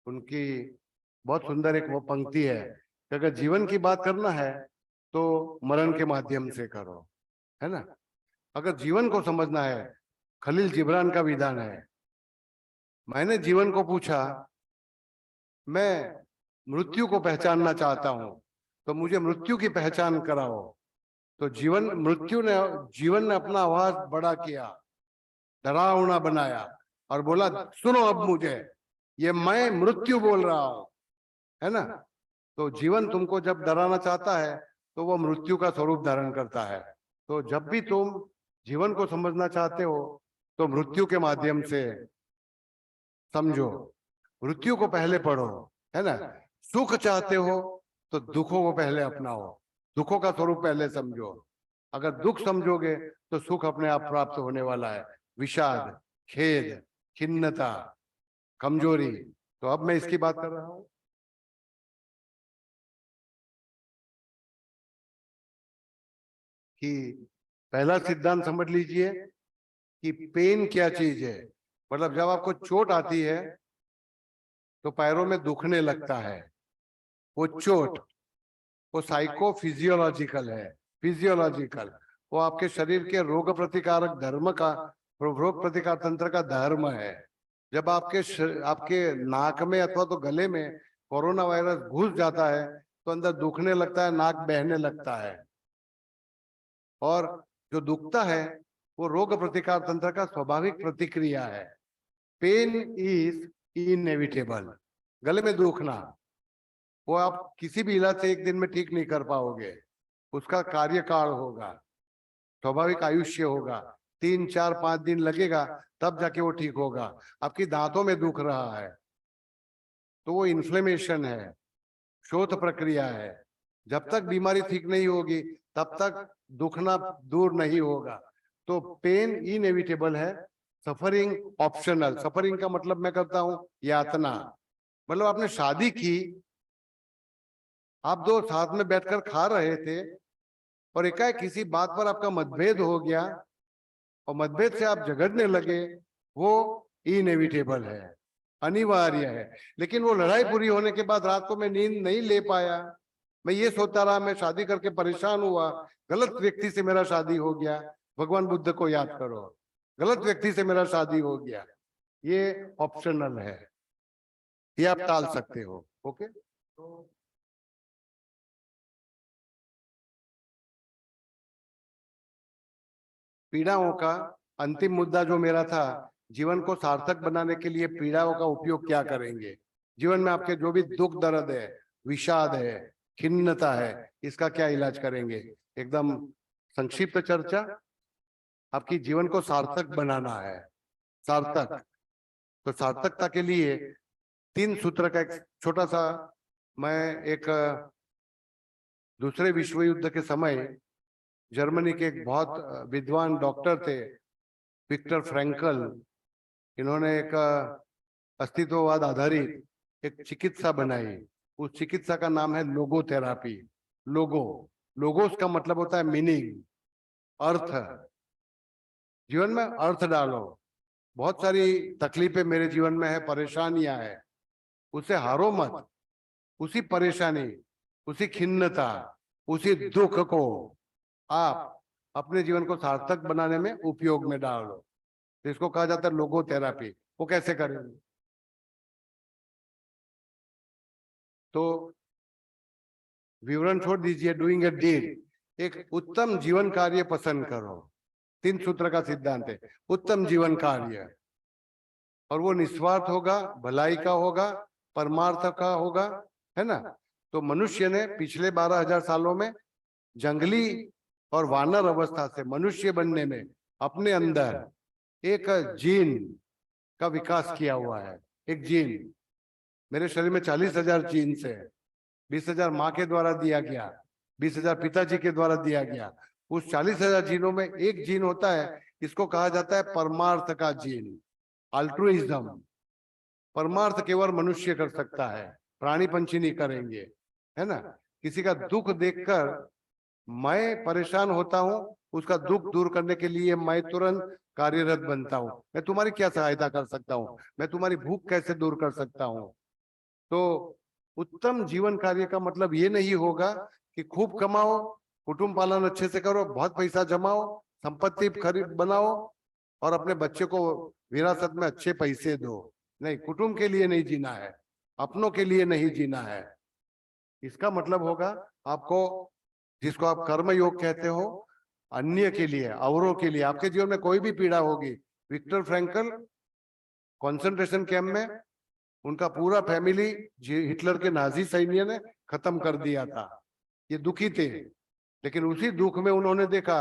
उनकी बहुत सुंदर एक वो पंक्ति है कि अगर जीवन की बात करना है तो मरण के माध्यम से करो, है ना। अगर जीवन को समझना है, खलील जिब्रान का विधान है, मैंने जीवन को पूछा, मैं मृत्यु को पहचानना चाहता हूं, तो मुझे मृत्यु की पहचान कराओ। तो जीवन ने अपना आवाज बड़ा किया, डरावना बनाया और बोला, सुनो अब मुझे, ये मैं मृत्यु बोल रहा हूं, है ना। तो जीवन तुमको जब डराना चाहता है तो वो मृत्यु का स्वरूप धारण करता है। तो जब भी तुम जीवन को समझना चाहते हो तो मृत्यु के माध्यम से समझो, मृत्यु को पहले पढ़ो, है ना। सुख चाहते हो तो दुखों को पहले अपनाओ, दुखों का स्वरूप पहले समझो। अगर दुख समझोगे तो सुख अपने आप प्राप्त होने वाला है। विषाद, खेद, खिन्नता, कमजोरी। तो अब मैं इसकी बात कर रहा हूं कि पहला सिद्धांत समझ लीजिए कि पेन क्या चीज है। मतलब जब आपको चोट आती है तो पैरों में दुखने लगता है। वो चोट, वो साइको फिजियोलॉजिकल है, फिजियोलॉजिकल। वो आपके शरीर के रोग प्रतिकारक धर्म का, रोग प्रतिकार तंत्र का धर्म है। जब आपके नाक में अथवा तो गले में कोरोना वायरस घुस जाता है तो अंदर दुखने लगता है, नाक बहने लगता है। और जो दुखता है वो रोग प्रतिकार तंत्र का स्वाभाविक प्रतिक्रिया है। Pain is inevitable. गले में दुखना, वो आप किसी भी इलाज से एक दिन में ठीक नहीं कर पाओगे। उसका कार्यकाल होगा, स्वाभाविक आयुष्य होगा, 3, 4, 5 दिन लगेगा, तब जाके वो ठीक होगा। आपकी दांतों में दुख रहा है तो वो इन्फ्लेमेशन है, शोथ प्रक्रिया है। जब तक बीमारी ठीक नहीं होगी तब तक दुखना दूर नहीं होगा। तो पेन इनएविटेबल है, सफरिंग ऑप्शनल। सफरिंग का मतलब मैं करता हूं यातना। मतलब आपने शादी की, आप दो साथ में बैठकर खा रहे थे और एकाएक किसी बात पर आपका मतभेद हो गया और मतभेद से आप झगड़ने लगे, वो इनएविटेबल है, अनिवार्य है। लेकिन वो लड़ाई पूरी होने के बाद रात को मैं नींद नहीं ले पाया, मैं ये सोचता रहा, मैं शादी करके परेशान हुआ, गलत व्यक्ति से मेरा शादी हो गया। भगवान बुद्ध को याद करो, गलत व्यक्ति से मेरा शादी हो गया। ये ऑप्शनल है, ये आप टाल सकते हो। ओके, तो पीड़ाओं का अंतिम मुद्दा जो मेरा था, जीवन को सार्थक बनाने के लिए पीड़ाओं का उपयोग क्या करेंगे। जीवन में आपके जो भी दुख दर्द है, विषाद है, खिन्नता है, इसका क्या इलाज करेंगे। एकदम संक्षिप्त चर्चा। आपकी जीवन को सार्थक बनाना है, सार्थक। तो सार्थकता के लिए 3 सूत्र का एक छोटा सा, मैं एक दूसरे विश्व युद्ध के समय जर्मनी के एक बहुत विद्वान डॉक्टर थे, विक्टर फ्रैंकल। इन्होंने एक अस्तित्ववाद आधारित एक चिकित्सा बनाई। उस चिकित्सा का नाम है लोगोथेरापी। लोगो, लोगोस का मतलब होता है मीनिंग, अर्थ। जीवन में अर्थ डालो। बहुत सारी तकलीफें मेरे जीवन में है, परेशानियां है, उसे हारो मत। उसी परेशानी, उसी खिन्नता, उसी दुख को आप अपने जीवन को सार्थक बनाने में उपयोग में डालो। तो इसको कहा जाता है लोगोथेरापी। वो कैसे करेंगे, तो विवरण छोड़ दीजिए, डूइंग ए डीड। एक उत्तम जीवन कार्य पसंद करो। 3 सूत्र का सिद्धांत है, उत्तम जीवन कार्य। और वो निस्वार्थ होगा, भलाई का होगा, परमार्थ का होगा, है ना। तो मनुष्य ने पिछले 12,000 सालों में जंगली और वानर अवस्था से मनुष्य बनने में अपने अंदर एक जीन का विकास किया हुआ है। एक जीन, मेरे शरीर में 40,000 जीन्स है। 20,000 माँ के द्वारा दिया गया, 20,000 पिताजी के द्वारा दिया गया। उस 40,000 जीनों में एक जीन होता है, इसको कहा जाता है परमार्थ का जीन, अल्ट्रुइज्म। परमार्थ केवल मनुष्य कर सकता है, प्राणी पंछी नहीं करेंगे, है ना। किसी का दुख देखकर मैं परेशान होता हूं, उसका दुख दूर करने के लिए मैं तुरंत कार्यरत बनता हूं। मैं तुम्हारी क्या सहायता कर सकता हूं, मैं तुम्हारी भूख कैसे दूर कर सकता हूं। तो उत्तम जीवन कार्य का मतलब ये नहीं होगा कि खूब कमाओ, कुटुंब पालन अच्छे से करो, बहुत पैसा जमाओ, संपत्ति खरीद बनाओ और अपने बच्चे को विरासत में अच्छे पैसे दो। नहीं, कुटुंब के लिए नहीं जीना है, अपनों के लिए नहीं जीना है। इसका मतलब होगा आपको, जिसको आप कर्म योग कहते हो, अन्य के लिए, औरों के लिए। आपके जीवन में कोई भी पीड़ा होगी, विक्टर फ्रैंकल कंसंट्रेशन कैंप में उनका पूरा फैमिली हिटलर के नाजी सैन्य ने खत्म कर दिया था। ये दुखी थे, लेकिन उसी दुख में उन्होंने देखा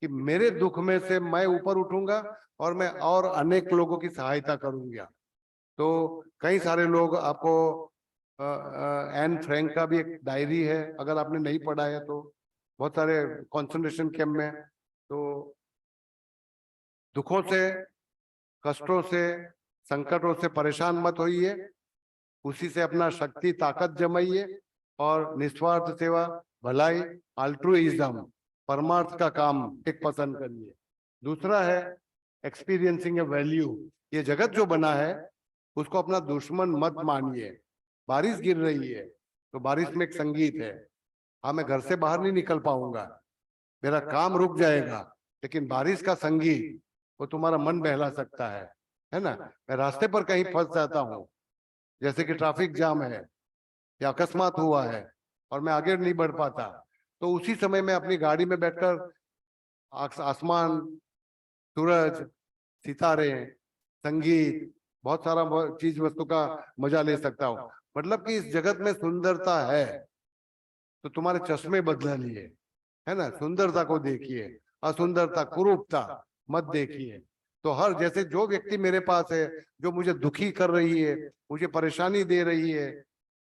कि मेरे दुख में से मैं ऊपर उठूंगा और मैं और अनेक लोगों की सहायता करूंगा। तो कई सारे लोग आपको एन फ्रैंक का भी एक डायरी है, अगर आपने नहीं पढ़ा है तो, बहुत सारे कंसंट्रेशन कैंप में। तो दुखों से, कष्टों से, संकटों से परेशान मत होइए, उसी से अपना शक्ति ताकत जमाइए और निस्वार्थ सेवा, भलाई, अल्ट्रुइज्म, परमार्थ का काम एक पसंद करिए। दूसरा है एक्सपीरियंसिंग ए वैल्यू। ये जगत जो बना है उसको अपना दुश्मन मत मानिए। बारिश गिर रही है तो बारिश में एक संगीत है। हाँ, मैं घर से बाहर नहीं निकल पाऊंगा, मेरा काम रुक जाएगा, लेकिन बारिश का संगीत वो तुम्हारा मन बहला सकता है ना। मैं रास्ते पर कहीं फंस जाता हूँ, जैसे कि ट्रैफिक जाम है या अकस्मात हुआ है और मैं आगे नहीं बढ़ पाता, तो उसी समय मैं अपनी गाड़ी में बैठकर आसमान, सूरज, सितारे, संगीत, बहुत सारा चीज वस्तु का मजा ले सकता हूँ। मतलब कि इस जगत में सुंदरता है तो तुम्हारे चश्मे बदलिए, है ना। सुंदरता को देखिए, असुंदरता, कुरूपता मत देखिए। तो हर, जैसे जो व्यक्ति मेरे पास है जो मुझे दुखी कर रही है, मुझे परेशानी दे रही है,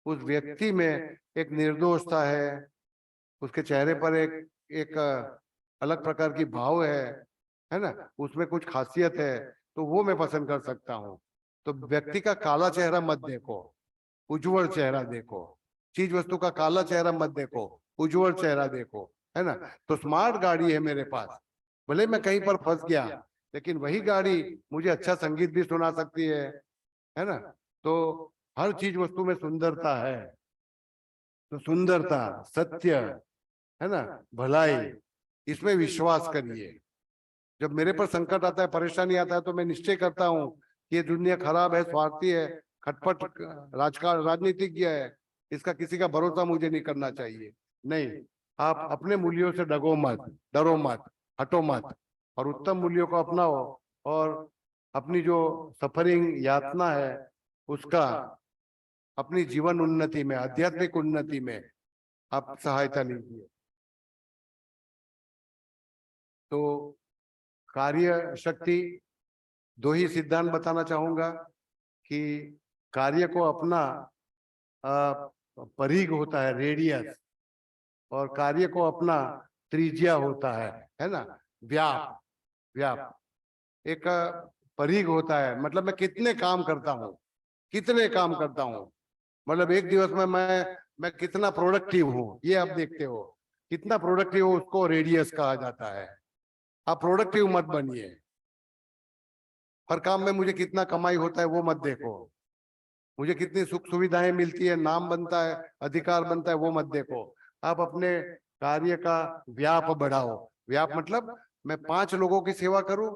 उस व्यक्ति में एक निर्दोषता है, उसके चेहरे पर एक एक अलग प्रकार की भाव है ना, उसमें कुछ खासियत है, तो वो मैं पसंद कर सकता हूँ। तो व्यक्ति का काला चेहरा मत देखो, उज्जवल चेहरा देखो। चीज वस्तु का काला चेहरा मत देखो, उज्जवल चेहरा देखो, है ना। तो स्मार्ट गाड़ी है मेरे पास, भले मैं कहीं पर फंस गया, लेकिन वही गाड़ी मुझे अच्छा संगीत भी सुना सकती है ना। तो हर चीज वस्तु में सुंदरता है। तो सुंदरता, सत्य, है ना, भलाई, इसमें विश्वास करिए। जब मेरे पर संकट आता है, परेशानी आता है, तो मैं निश्चय करता हूँ कि ये दुनिया खराब है, स्वार्थी है, खटपट राजकारण, राजनीतिज्ञ है, इसका किसी का भरोसा मुझे नहीं करना चाहिए। नहीं, आप अपने मूल्यों से डगो मत, डरो मत, हटो मत, और उत्तम मूल्यों को अपनाओ, और अपनी जो सफरिंग यातना है उसका अपनी जीवन उन्नति में, आध्यात्मिक उन्नति में आप सहायता लीजिए। तो कार्य शक्ति, दो ही सिद्धांत बताना चाहूंगा कि कार्य को अपना परिघ होता है, रेडियस, और कार्य को अपना त्रिज्या होता है ना, व्याप। व्याप एक परिघ होता है, मतलब मैं कितने काम करता हूँ, कितने काम करता हूँ, मतलब एक दिवस में मैं कितना प्रोडक्टिव हूँ, ये आप देखते हो। कितना प्रोडक्टिव हो उसको रेडियस कहा जाता है। आप प्रोडक्टिव मत बनिए। हर काम में मुझे कितना कमाई होता है वो मत देखो, मुझे कितनी सुख सुविधाएं मिलती है, नाम बनता है, अधिकार बनता है, वो मत देखो। आप अपने कार्य का व्याप बढ़ाओ। व्याप मतलब मैं 5 लोगों की सेवा करूं,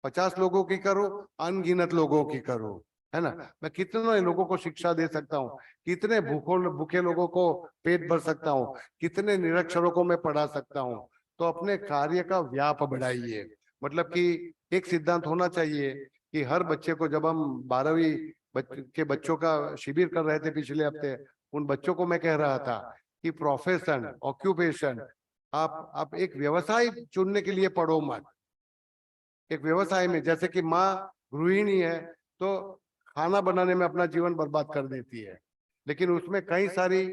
50 लोगों की करूं, अनगिनत लोगों की करूं, है ना। मैं कितने लोगों को शिक्षा दे सकता हूँ, कितने भूखे लोगों को पेट भर सकता हूँ, कितने निरक्षरों को मैं पढ़ा सकता हूँ। तो अपने कार्य का व्याप बढ़ाइए। मतलब कि एक सिद्धांत होना चाहिए कि हर बच्चे को, जब हम 12वीं के बच्चों का शिविर कर रहे थे पिछले हफ्ते, उन बच्चों को मैं कह रहा था कि प्रोफेशन, ऑक्यूपेशन, आप एक व्यवसाय चुनने के लिए पढ़ो मत। एक व्यवसाय में, जैसे कि माँ गृहिणी है तो खाना बनाने में अपना जीवन बर्बाद कर देती है, लेकिन उसमें कई सारी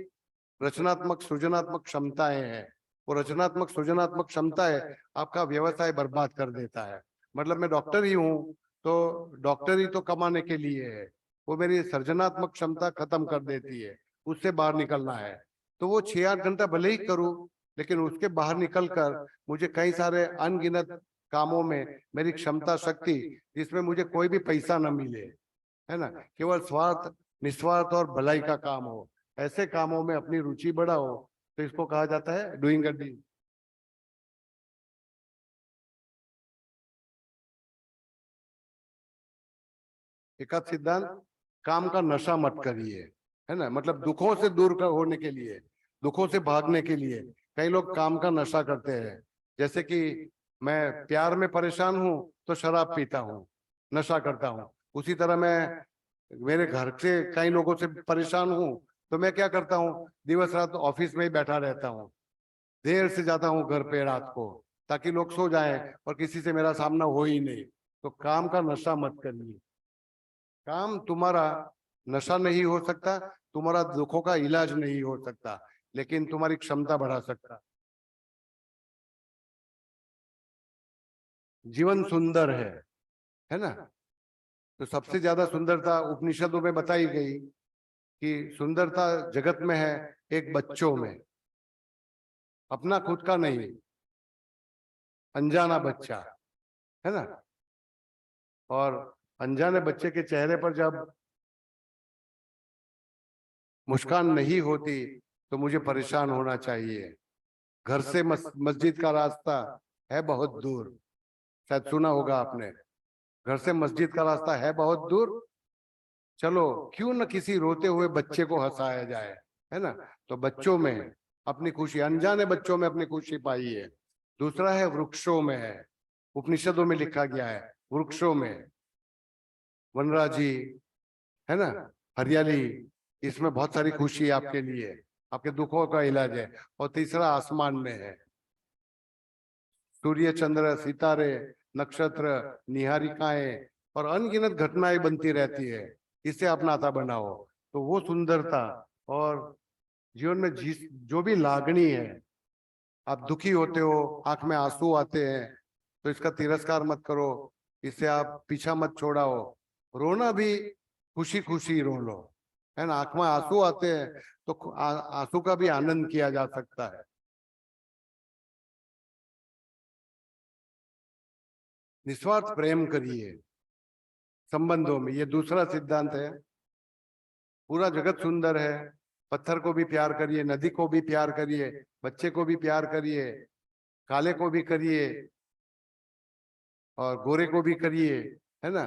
रचनात्मक सृजनात्मक क्षमताएं हैं। वो रचनात्मक सृजनात्मक क्षमताएं आपका व्यवसाय बर्बाद कर देता है। मतलब मैं डॉक्टर ही हूँ तो डॉक्टरी तो कमाने के लिए है, वो मेरी सृजनात्मक क्षमता खत्म कर देती है, उससे बाहर निकलना है। तो वो 6-8 घंटा भले ही करूं, लेकिन उसके बाहर निकलकर मुझे कई सारे अनगिनत कामों में मेरी क्षमता, शक्ति, जिसमें मुझे कोई भी पैसा न मिले, है ना, केवल स्वार्थ, निस्वार्थ और भलाई का काम हो, ऐसे कामों में अपनी रुचि बढ़ाओ। तो इसको कहा जाता है डूइंग अ डीड। एक आध सिद्धांत, काम का नशा मत करिए, है ना। मतलब दुखों से दूर होने के लिए, दुखों से भागने के लिए कई लोग काम का नशा करते हैं। जैसे कि मैं प्यार में परेशान हूं तो शराब पीता हूँ, नशा करता हूँ। उसी तरह मैं मेरे घर से कई लोगों से परेशान हूँ तो मैं क्या करता हूँ, दिवस रात ऑफिस में ही बैठा रहता हूँ, देर से जाता हूँ घर पे रात को, ताकि लोग सो जाएं और किसी से मेरा सामना हो ही नहीं। तो काम का नशा मत करिए। काम तुम्हारा नशा नहीं हो सकता, तुम्हारा दुखों का इलाज नहीं हो सकता, लेकिन तुम्हारी क्षमता बढ़ा सकता। जीवन सुंदर है ना। तो सबसे ज्यादा सुंदरता उपनिषदों में बताई गई कि सुंदरता जगत में है एक बच्चों में, अपना खुद का नहीं, अनजाना बच्चा, है ना। और अनजाने बच्चे के चेहरे पर जब मुस्कान नहीं होती तो मुझे परेशान होना चाहिए। घर से मस्जिद का रास्ता है बहुत दूर, शायद सुना होगा आपने। घर से मस्जिद का रास्ता है बहुत दूर, चलो क्यों न किसी रोते हुए बच्चे को हंसाया जाए, है ना। तो बच्चों में अपनी खुशी, अनजाने बच्चों में अपनी खुशी पाइए। दूसरा है वृक्षों में है, उपनिषदों में लिखा गया है वृक्षों में, वनराजी, है ना, हरियाली, इसमें बहुत सारी खुशी आपके लिए, आपके दुखों का इलाज है। और तीसरा आसमान में है, सूर्य, चंद्र, सितारे, नक्षत्र, निहारिकाएं और अनगिनत घटनाएं बनती रहती है। इससे आप नाता बनाओ। तो वो सुंदरता और जीवन में जो भी लागनी है, आप दुखी होते हो, आंख में आंसू आते हैं, तो इसका तिरस्कार मत करो, इससे आप पीछा मत छोड़ाओ। रोना भी खुशी खुशी रो लो, है ना। आंख में आंसू आते हैं तो आंसू का भी आनंद किया जा सकता है। निस्वार्थ प्रेम करिए संबंधों में, ये दूसरा सिद्धांत है। पूरा जगत सुंदर है, पत्थर को भी प्यार करिए, नदी को भी प्यार करिए, बच्चे को भी प्यार करिए, काले को भी करिए और गोरे को भी करिए, है ना।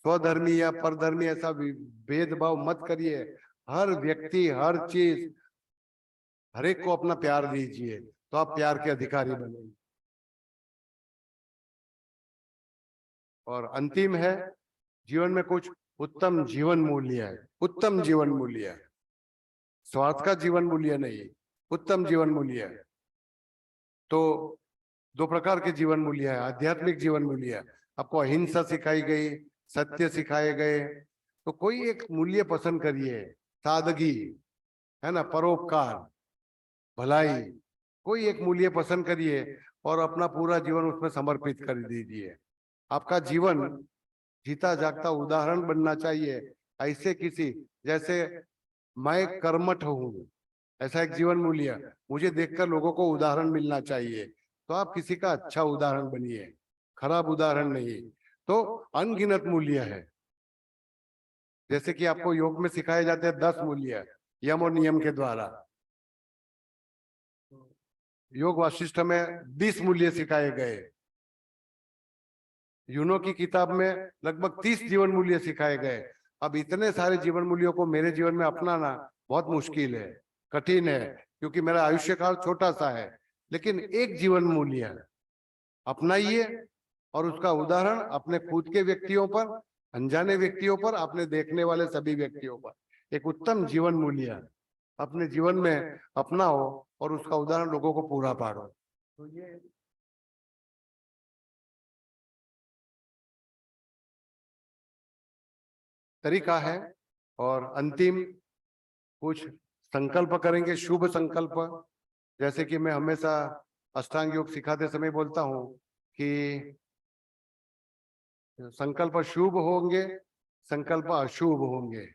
स्वधर्मी या परधर्मी ऐसा भेदभाव मत करिए। हर व्यक्ति, हर चीज, हर एक को अपना प्यार दीजिए, तो आप प्यार के अधिकारी बनेंगे। और अंतिम है, जीवन में कुछ उत्तम जीवन मूल्य है। उत्तम जीवन मूल्य है, स्वार्थ का जीवन मूल्य नहीं, उत्तम जीवन मूल्य है। तो दो प्रकार के जीवन मूल्य है। आध्यात्मिक जीवन मूल्य है, आपको अहिंसा सिखाई गई, सत्य सिखाए गए, तो कोई एक मूल्य पसंद करिए। सादगी, है ना, परोपकार, भलाई, कोई एक मूल्य पसंद करिए और अपना पूरा जीवन उसमें समर्पित कर दीजिए। आपका जीवन जीता जागता उदाहरण बनना चाहिए। ऐसे किसी, जैसे मैं कर्मठ हूँ, ऐसा एक जीवन मूल्य, मुझे देखकर लोगों को उदाहरण मिलना चाहिए। तो आप किसी का अच्छा उदाहरण बनिए, खराब उदाहरण नहीं। तो अनगिनत मूल्य है, जैसे कि आपको योग में सिखाए जाते हैं 10 मूल्य यम और नियम के द्वारा। योग वाशिष्ठ में 20 मूल्य सिखाए गए। यूनो की किताब में लगभग 30 जीवन मूल्य सिखाए गए। अब इतने सारे जीवन मूल्यों को मेरे जीवन में अपनाना बहुत मुश्किल है, कठिन है, क्योंकि मेरा आयुष्य काल छोटा सा है। लेकिन एक जीवन मूल्य अपनाइए और उसका उदाहरण अपने खुद के व्यक्तियों पर, अनजाने व्यक्तियों पर, अपने देखने वाले सभी व्यक्तियों पर एक उत्तम जीवन मूल्य अपने जीवन में अपनाओ और उसका उदाहरण लोगों को पूरा पाड़ो। तो ये तरीका है। और अंतिम कुछ संकल्प करेंगे, शुभ संकल्प। जैसे कि मैं हमेशा अष्टांग योग सिखाते समय बोलता हूं कि संकल्प शुभ होंगे, संकल्प अशुभ होंगे।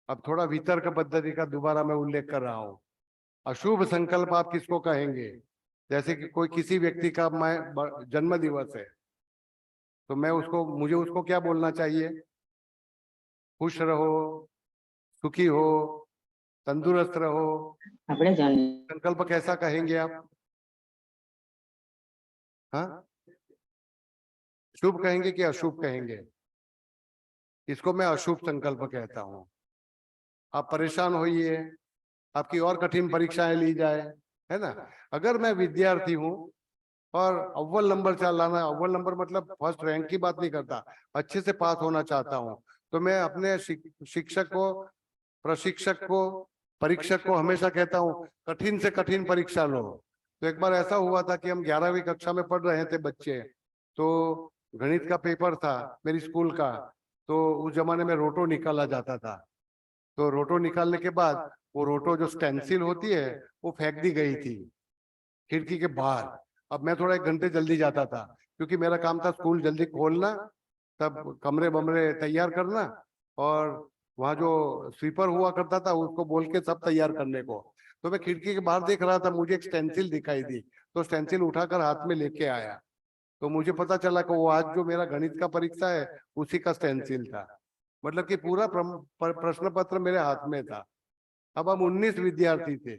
अब थोड़ा वितर्क पद्धति का दोबारा मैं उल्लेख कर रहा हूं। अशुभ संकल्प आप किसको कहेंगे? जैसे कि कोई किसी व्यक्ति का मैं जन्म दिवस है, तो मुझे उसको क्या बोलना चाहिए? खुश रहो, सुखी हो, तंदुरुस्त रहो। संकल्प कैसा कहेंगे आप? हाँ, शुभ कहेंगे कि अशुभ कहेंगे? इसको मैं अशुभ संकल्प कहता हूं। आप परेशान होइए, आपकी और कठिन परीक्षाएं ली जाए, है ना। अगर मैं विद्यार्थी हूं और अव्वल नंबर चल लाना, अव्वल नंबर मतलब फर्स्ट रैंक की बात नहीं करता, अच्छे से पास होना चाहता हूं, तो मैं अपने शिक्षक को, प्रशिक्षक को, परीक्षक को हमेशा कहता हूं कठिन से कठिन परीक्षा लो। तो एक बार ऐसा हुआ था कि हम 11वीं कक्षा में पढ़ रहे थे बच्चे, तो गणित का पेपर था मेरी स्कूल का। तो उस जमाने में रोटो निकाला जाता था। तो रोटो निकालने के बाद वो रोटो जो स्टेंसिल होती है वो फेंक दी गई थी खिड़की के बाहर। अब मैं थोड़ा 1 घंटे जल्दी जाता था, क्योंकि मेरा काम था स्कूल जल्दी खोलना, तब कमरे बमरे तैयार करना, और वहाँ जो स्वीपर हुआ करता था उसको बोल के सब तैयार करने को। तो मैं खिड़की के बाहर देख रहा था, मुझे एक स्टेंसिल दिखाई दी, तो स्टेंसिल उठाकर हाथ में लेके आया। तो मुझे पता चला कि वो आज जो मेरा गणित का परीक्षा है उसी का स्टेंसिल था। मतलब कि पूरा प्रश्न पत्र मेरे हाथ में था। अब हम 19 विद्यार्थी थे।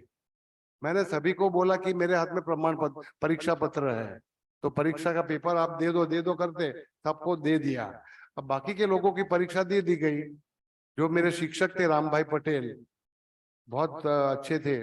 मैंने सभी को बोला कि मेरे हाथ में प्रमाण पत्र परीक्षा पत्र है, तो परीक्षा का पेपर आप दे दो करते सबको दे दिया। अब बाकी के लोगों की परीक्षा दे दी गई। जो मेरे शिक्षक थे राम भाई पटेल, बहुत अच्छे थे,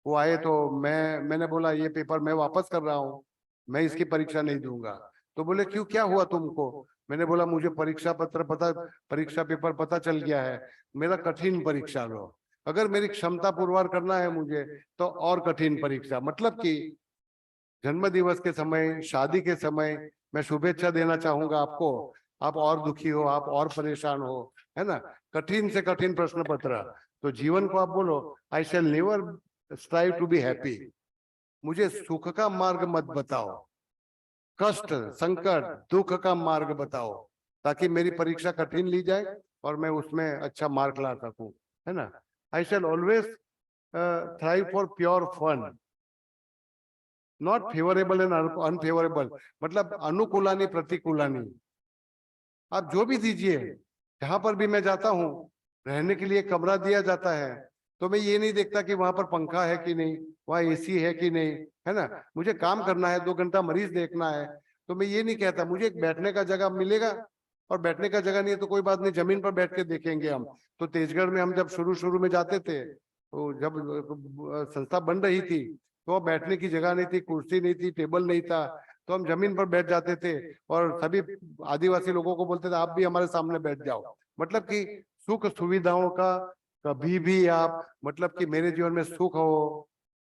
वो आए तो मैंने बोला ये पेपर मैं वापस कर रहा हूँ, मैं इसकी परीक्षा नहीं दूंगा। तो बोले क्यों, क्या हुआ तुमको? मैंने बोला मुझे परीक्षा पेपर पता चल गया है, मेरा कठिन परीक्षा लो। अगर मेरी क्षमता पुरवार करना है मुझे तो और कठिन परीक्षा, मतलब कि जन्म दिवस के समय, शादी के समय मैं शुभेच्छा देना चाहूंगा आपको, आप और दुखी हो, आप और परेशान हो, है ना। कठिन से कठिन प्रश्न पत्र। तो जीवन को आप बोलो I shall never strive to be happy. मुझे सुख का मार्ग मत बताओ, कष्ट संकट दुख का मार्ग बताओ, ताकि मेरी परीक्षा कठिन ली जाए और मैं उसमें अच्छा मार्क ला सकूं, है ना। I shall always thrive for pure fun, not favourable and unfavourable, मतलब अनुकूलानी प्रतिकूलानी। आप जो भी दीजिए, जहां पर भी मैं जाता हूँ रहने के लिए कमरा दिया जाता है, तो मैं ये नहीं देखता कि वहां पर पंखा है कि नहीं, वहां एसी है कि नहीं, है ना। मुझे काम करना है, 2 घंटा मरीज देखना है, तो मैं ये नहीं कहता मुझे एक बैठने का जगह मिलेगा, और बैठने का जगह नहीं है तो कोई बात नहीं, जमीन पर बैठ के देखेंगे हम। तो तेजगढ़ में हम जब शुरू शुरू में जाते थे, तो जब संस्था बन रही थी, तो बैठने की जगह नहीं थी, कुर्सी नहीं थी, टेबल नहीं था, तो हम जमीन पर बैठ जाते थे और सभी आदिवासी लोगों को बोलते थे आप भी हमारे सामने बैठ जाओ। मतलब कि सुख सुविधाओं का कभी भी आप, मतलब कि मेरे जीवन में सुख हो,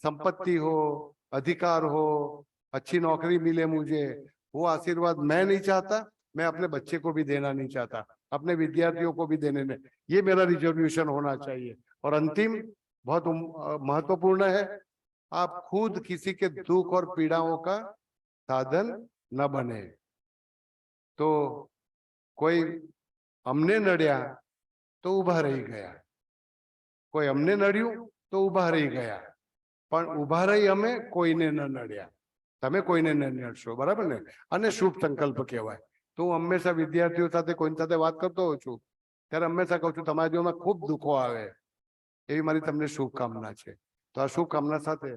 संपत्ति हो, अधिकार हो, अच्छी नौकरी मिले मुझे, वो आशीर्वाद मैं नहीं चाहता, मैं अपने बच्चे को भी देना नहीं चाहता, अपने विद्यार्थियों को भी देने में, ये मेरा रिजर्वेशन होना चाहिए। और अंतिम बहुत महत्वपूर्ण है, आप खुद किसी के दुख और पीड़ाओं का साधन न बने। तो कोई हमने नड़्या तो उभा रही गया, कोई हमने नड़્યું તો ઉભા રહી ગયા, પણ ઉભા રહી અમે કોઈને ન નડ્યા, તમે કોઈને ન નડશો, બરાબર ને. અને શુભ સંકલ્પ કહેવાય. તો હું હંમેશા વિદ્યાર્થીઓ સાથે કોઈની સાથે વાત કરતો હોઉં છું ત્યારે હંમેશા કહું છું તમારા જીવનમાં ખૂબ દુઃખો આવે એવી મારી તમને શુભકામના છે. તો આ શુભકામના સાથે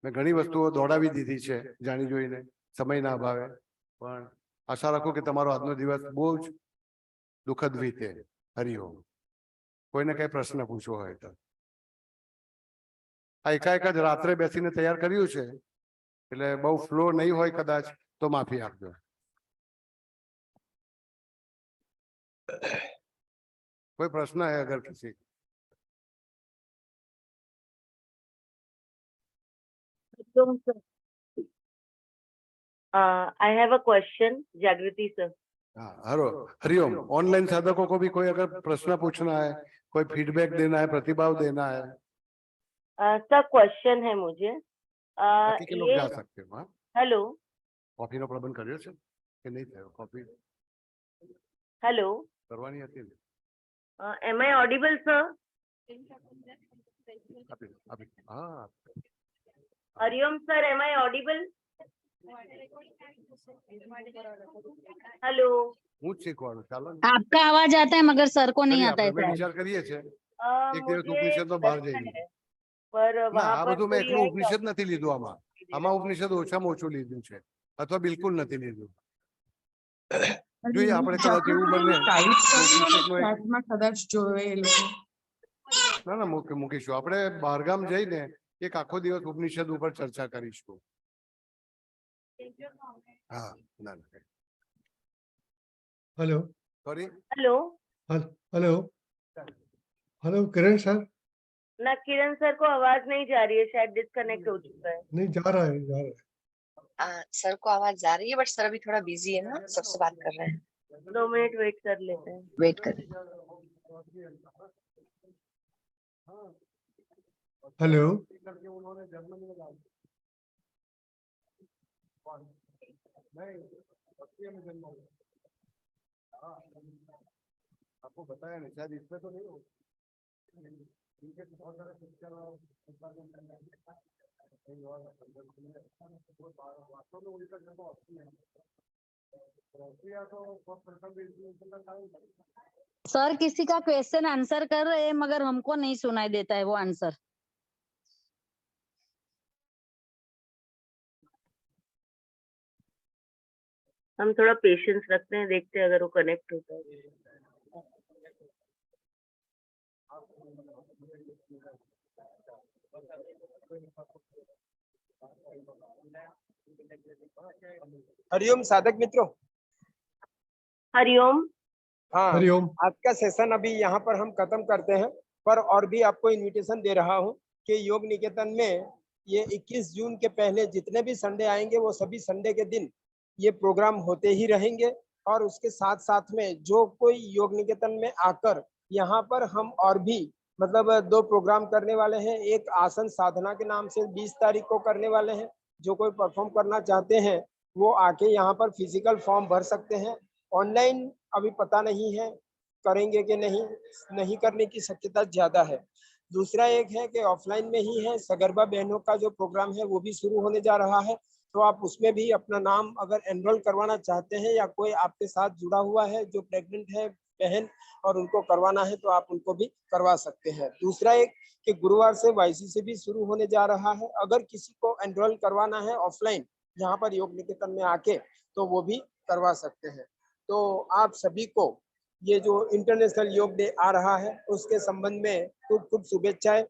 મેં ઘણી વસ્તુઓ દોડાવી દીધી છે જાણી જોઈને સમયના અભાવે, પણ આશા રાખું કે તમારો આજનો દિવસ બહુ જ દુઃખદ વીતે. હરિઓમ. કોઈને કઈ પ્રશ્ન પૂછવો હોય તો. આ એકાએક જ રાત્રે બેસીને તૈયાર કર્યું છે એટલે બહુ ફ્લો નહીં હોય કદાચ તો માફી આપજો. कोई प्रश्न है अगर किसी? I have a question, Jagriti sir. हाँ हरो हरिओम. ऑनलाइन साधकों को भी कोई अगर प्रश्न पूछना है, कोई फीडबैक देना है, प्रतिभाव देना है, सर क्वेश्चन है मुझे. बाकी के लोग जा सकते हो. हेलो कॉफी નો પ્રબંધ કર્યો છે કે નહીં થયો? કોફી हेलो કરવાની હતી ને. am I audible sir? हाँ Hariom sir, am I audible? Hello હું જ શીખવાડું. ચાલો ને. आपका आवाज आता है मगर सर को नहीं કરીએ आता આપણે है મેં शायद. વિચાર કરીએ છે એક દિવસ मुझे ઉપનિષદ નો બહાર प्रश्न જઈએ. है, पर ના वहाँ આ पर બધું मैं कोई એકલું है ઉપનિષદ નથી લીધું, આમાં ઉપનિષદ ઓછામાં ઓછું લીધું છે અથવા બિલકુલ નથી લીધું. જોઈએ આપણે કદાચ એવું બને તો ઉપનિષદનો એક ચેટમાં કદાચ જોવે એ લોકો. ના મૂકીશું. આપણે બહારગામ જઈને એક આખો દિવસ ઉપનિષદ ઉપર ચર્ચા કરીશું. હા ના hello sorry. Hello hello hello Kiran sir. ना किरण सर को आवाज नहीं जा रही है, शायद डिस्कनेक्ट हो चुका है। नहीं जा रहा है, जा रहा है। सर को आवाज जा रही है बट सर अभी थोड़ा बिजी है ना, सबसे बात कर रहे हैं। 2 मिनट वेट कर लेते हैं। वेट करें। हेलो। आपको बताया नहीं शायद, इसमें तो नहीं हो। सर किसी का क्वेश्चन आंसर कर रहे हैं मगर हमको नहीं सुनाई देता है वो आंसर। हम थोड़ा पेशेंस रखते हैं, देखते हैं अगर वो कनेक्ट होता है। हरिओम साधक मित्रों। हरिओम। हाँ, हरिओम। आज का सेशन अभी यहाँ पर हम खत्म करते हैं, पर और भी आपको इनविटेशन दे रहा हूँ कि योग निकेतन में ये 21 जून के पहले जितने भी संडे आएंगे वो सभी संडे के दिन ये प्रोग्राम होते ही रहेंगे। और उसके साथ साथ में जो कोई योग निकेतन में आकर यहाँ पर हम और भी मतलब 2 प्रोग्राम करने वाले हैं। एक आसन साधना के नाम से 20 तारीख को करने वाले हैं। जो कोई परफॉर्म करना चाहते हैं वो आके यहाँ पर फिजिकल फॉर्म भर सकते हैं। ऑनलाइन अभी पता नहीं है करेंगे कि नहीं करने की शक्यता ज्यादा है। दूसरा एक है कि ऑफलाइन में ही है, सगर्भा बहनों का जो प्रोग्राम है वो भी शुरू होने जा रहा है। तो आप उसमें भी अपना नाम अगर एनरोल करवाना चाहते हैं या कोई आपके साथ जुड़ा हुआ है जो प्रेग्नेंट है बहन और उनको करवाना है तो आप उनको भी करवा सकते हैं। दूसरा एक कि गुरुवार से YCC भी शुरू होने जा रहा है। अगर किसी को एनरोल करवाना है ऑफलाइन यहाँ पर योग निकेतन में आके तो वो भी करवा सकते हैं। तो आप सभी को ये जो इंटरनेशनल योग डे आ रहा है उसके संबंध में खूब खूब शुभेच्छाएं।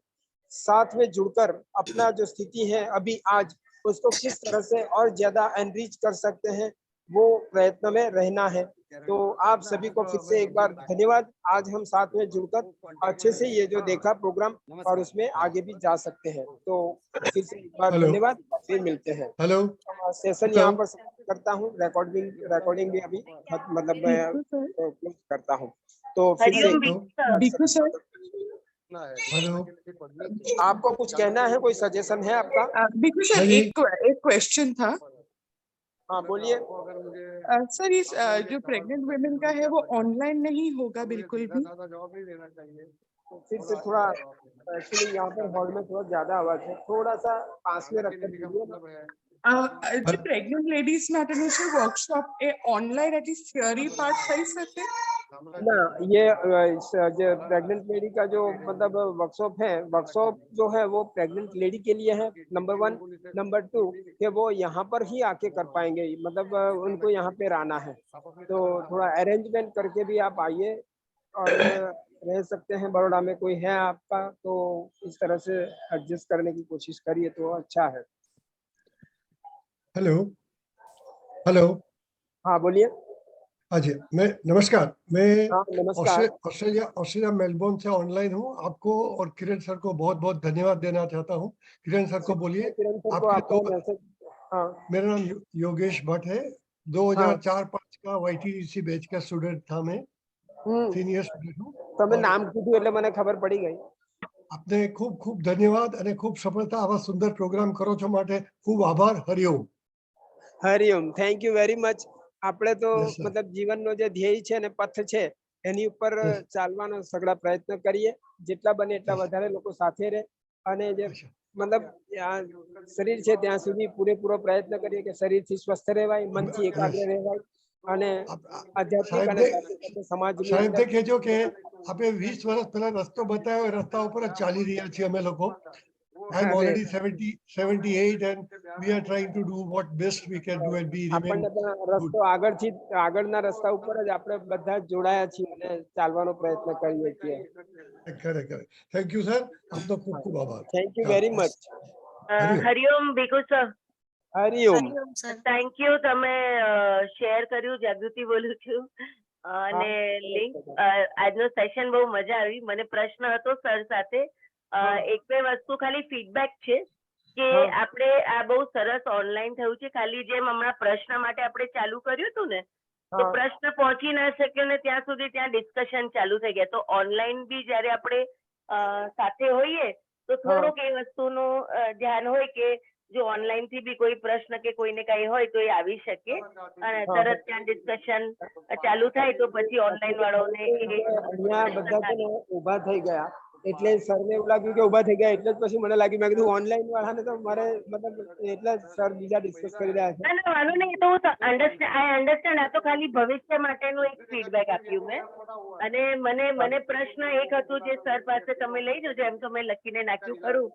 साथ में जुड़कर अपना जो स्थिति है अभी आज उसको किस तरह से और ज्यादा एनरिच कर सकते हैं वो प्रयत्न में रहना है। तो आप सभी को फिर से एक बार धन्यवाद। आज हम साथ में जुड़कर अच्छे से ये जो देखा प्रोग्राम और उसमें आगे भी जा सकते हैं। तो फिर से एक बार हेलो। धन्यवाद, फिर मिलते हैं। हेलो। सेशन यहाँ पर समाप्त करता हूँ। रिकॉर्डिंग भी अभी मतलब मैं क्लोज करता हूँ। तो फिर से हरिओम बिल्कुल सर। हेलो। आपको कुछ कहना है, कोई सजेशन है आपका? बिल्कुल सर, हाँ जी। एक क्वेश्चन था। हाँ बोलिए। सर इस जो प्रेग्नेंट वुमेन का है वो ऑनलाइन नहीं होगा बिल्कुल भी? फिर से थोड़ा एक्चुअली यहाँ पर हॉल में थोड़ा ज्यादा आवाज है, थोड़ा सा पास में रखकर बोलिए। जो प्रेग्नेंट लेडीज માટે છે વર્કશોપ એ ઓનલાઈન એટી થિયરી પાર્ટ થઈ શકે? ना ये जो प्रेग्नेंट लेडी का जो मतलब वर्कशॉप है, वर्कशॉप जो है वो प्रेग्नेंट लेडी के लिए है नंबर 1। नंबर 2 कि वो यहाँ पर ही आके कर पाएंगे, मतलब उनको यहाँ पे रहना है तो थोड़ा अरेंजमेंट करके भी आप आइए और रह सकते हैं। बड़ौदा में कोई है आपका तो इस तरह से एडजस्ट करने की कोशिश करिए तो अच्छा है। हेलो। हेलो। हाँ बोलिए। हाँ जी, मैं नमस्कार। मैं हाँ नमस्कार। ऑस्ट्रेलिया मेलबोर्न से ऑनलाइन हूँ। आपको और किरण सर को बहुत बहुत धन्यवाद देना चाहता हूँ। किरण सर को बोलिए। किरण सर को आपके आपका दो, मैसेज। हाँ मेरा नाम योगेश भट्ट है। 2004-5 का YTDC बैच का स्टूडेंट था मैं, सीनियर स्टूडेंट हूँ। તમે નામ કીધું એટલે મને ખબર પડી ગઈ। આપને ખૂબ ખૂબ ધન્યવાદ અને ખૂબ સફળતા આવા સુંદર પ્રોગ્રામ કરો છો માટે ખૂબ આભાર. Hariom. Hariom, thank you very much. આપણે તો Yes, sir. મતલબ જીવનનો જે ધ્યેય છે ને પથ છે એની ઉપર Yes. ચાલવાનો સગળા પ્રયત્ન કરીએ, જેટલા બને એટલા Yes. વધારે લોકો સાથે રહે અને જે અચ્છા. મતલબ આ શરીર છે ત્યાં સુધી પૂરેપૂરો પ્રયત્ન કરીએ કે શરીરથી સ્વસ્થ રહેવાય, મનથી એકાગ્ર રહેવાય અને આધ્યાત્મિક અને સાથે સાથે સમાજની સાહેબ અંદર કહેજો કે આપણે 20 વર્ષ પહેલા રસ્તો બતાવ્યો, રસ્તા ઉપર જ ચાલી રહ્યા છીએ અમે લોકો. I am already 78 and we are trying to do what best we can do and we remain આપણને પણ good. રસ્તો આગળના રસ્તા ઉપર જ આપણે બધા જોડાયા છીએ અને ચાલવાનો પ્રયત્ન કરીએ છીએ। Correct. Thank you, sir. આપનો ખૂબ ખૂબ આભાર. Thank you very much. Hariom. Hariom Bhikhu sir, Hariom. Thank you, તમે શેર કર્યું, જાગૃતિ બોલું છું અને લિંક। આજનો સેશન બહુ મજા આવી। મને પ્રશ્ન હતો સર સાથે એક બે વસ્તુ ખાલી ફીડબેક છે કે હા. આપણે આ બહુ સરસ ઓનલાઈન થયું છે, ખાલી જેમ હમણાં પ્રશ્ન માટે આપણે ચાલુ કર્યું હતું ને, તો હા. પ્રશ્ન પહોંચી ના શક્યો ને ત્યાં સુધી ત્યાં ડિસ્કશન ચાલુ થઈ ગયા. તો ઓનલાઈન બી જ્યારે આપણે સાથે હોઈએ તો થોડુંક એ વસ્તુનું ધ્યાન હોય કે જો ઓનલાઈન થી બી કોઈ પ્રશ્ન કે કોઈને કઈ હોય તો એ આવી શકે અને હા. તરત ત્યાં ડિસ્કશન ચાલુ થાય તો પછી ઓનલાઈન વાળાઓને અહીંયા બધા છે ને ઊભા થઈ ગયા એટલે સરને એવું લાગ્યું કે ઊભા થઈ ગયા એટલે જ પછી મને લાગ્યું મેં કીધું ઓનલાઈન વાળાને તો મારે મતલબ એટલે જ સર બીજા ડિસ્કસ કરી રહ્યા છે. ના ના વાંધો નહીં, એ તો હું અન્ડરસ્ટેન્ડ. આ તો ખાલી ભવિષ્ય માટેનું એક ફીડબેક આપ્યું મેં. અને મને પ્રશ્ન એક હતું જે સર પાસે તમે લઈ જજો, એમ તો મેં લખીને નાખ્યું ખરું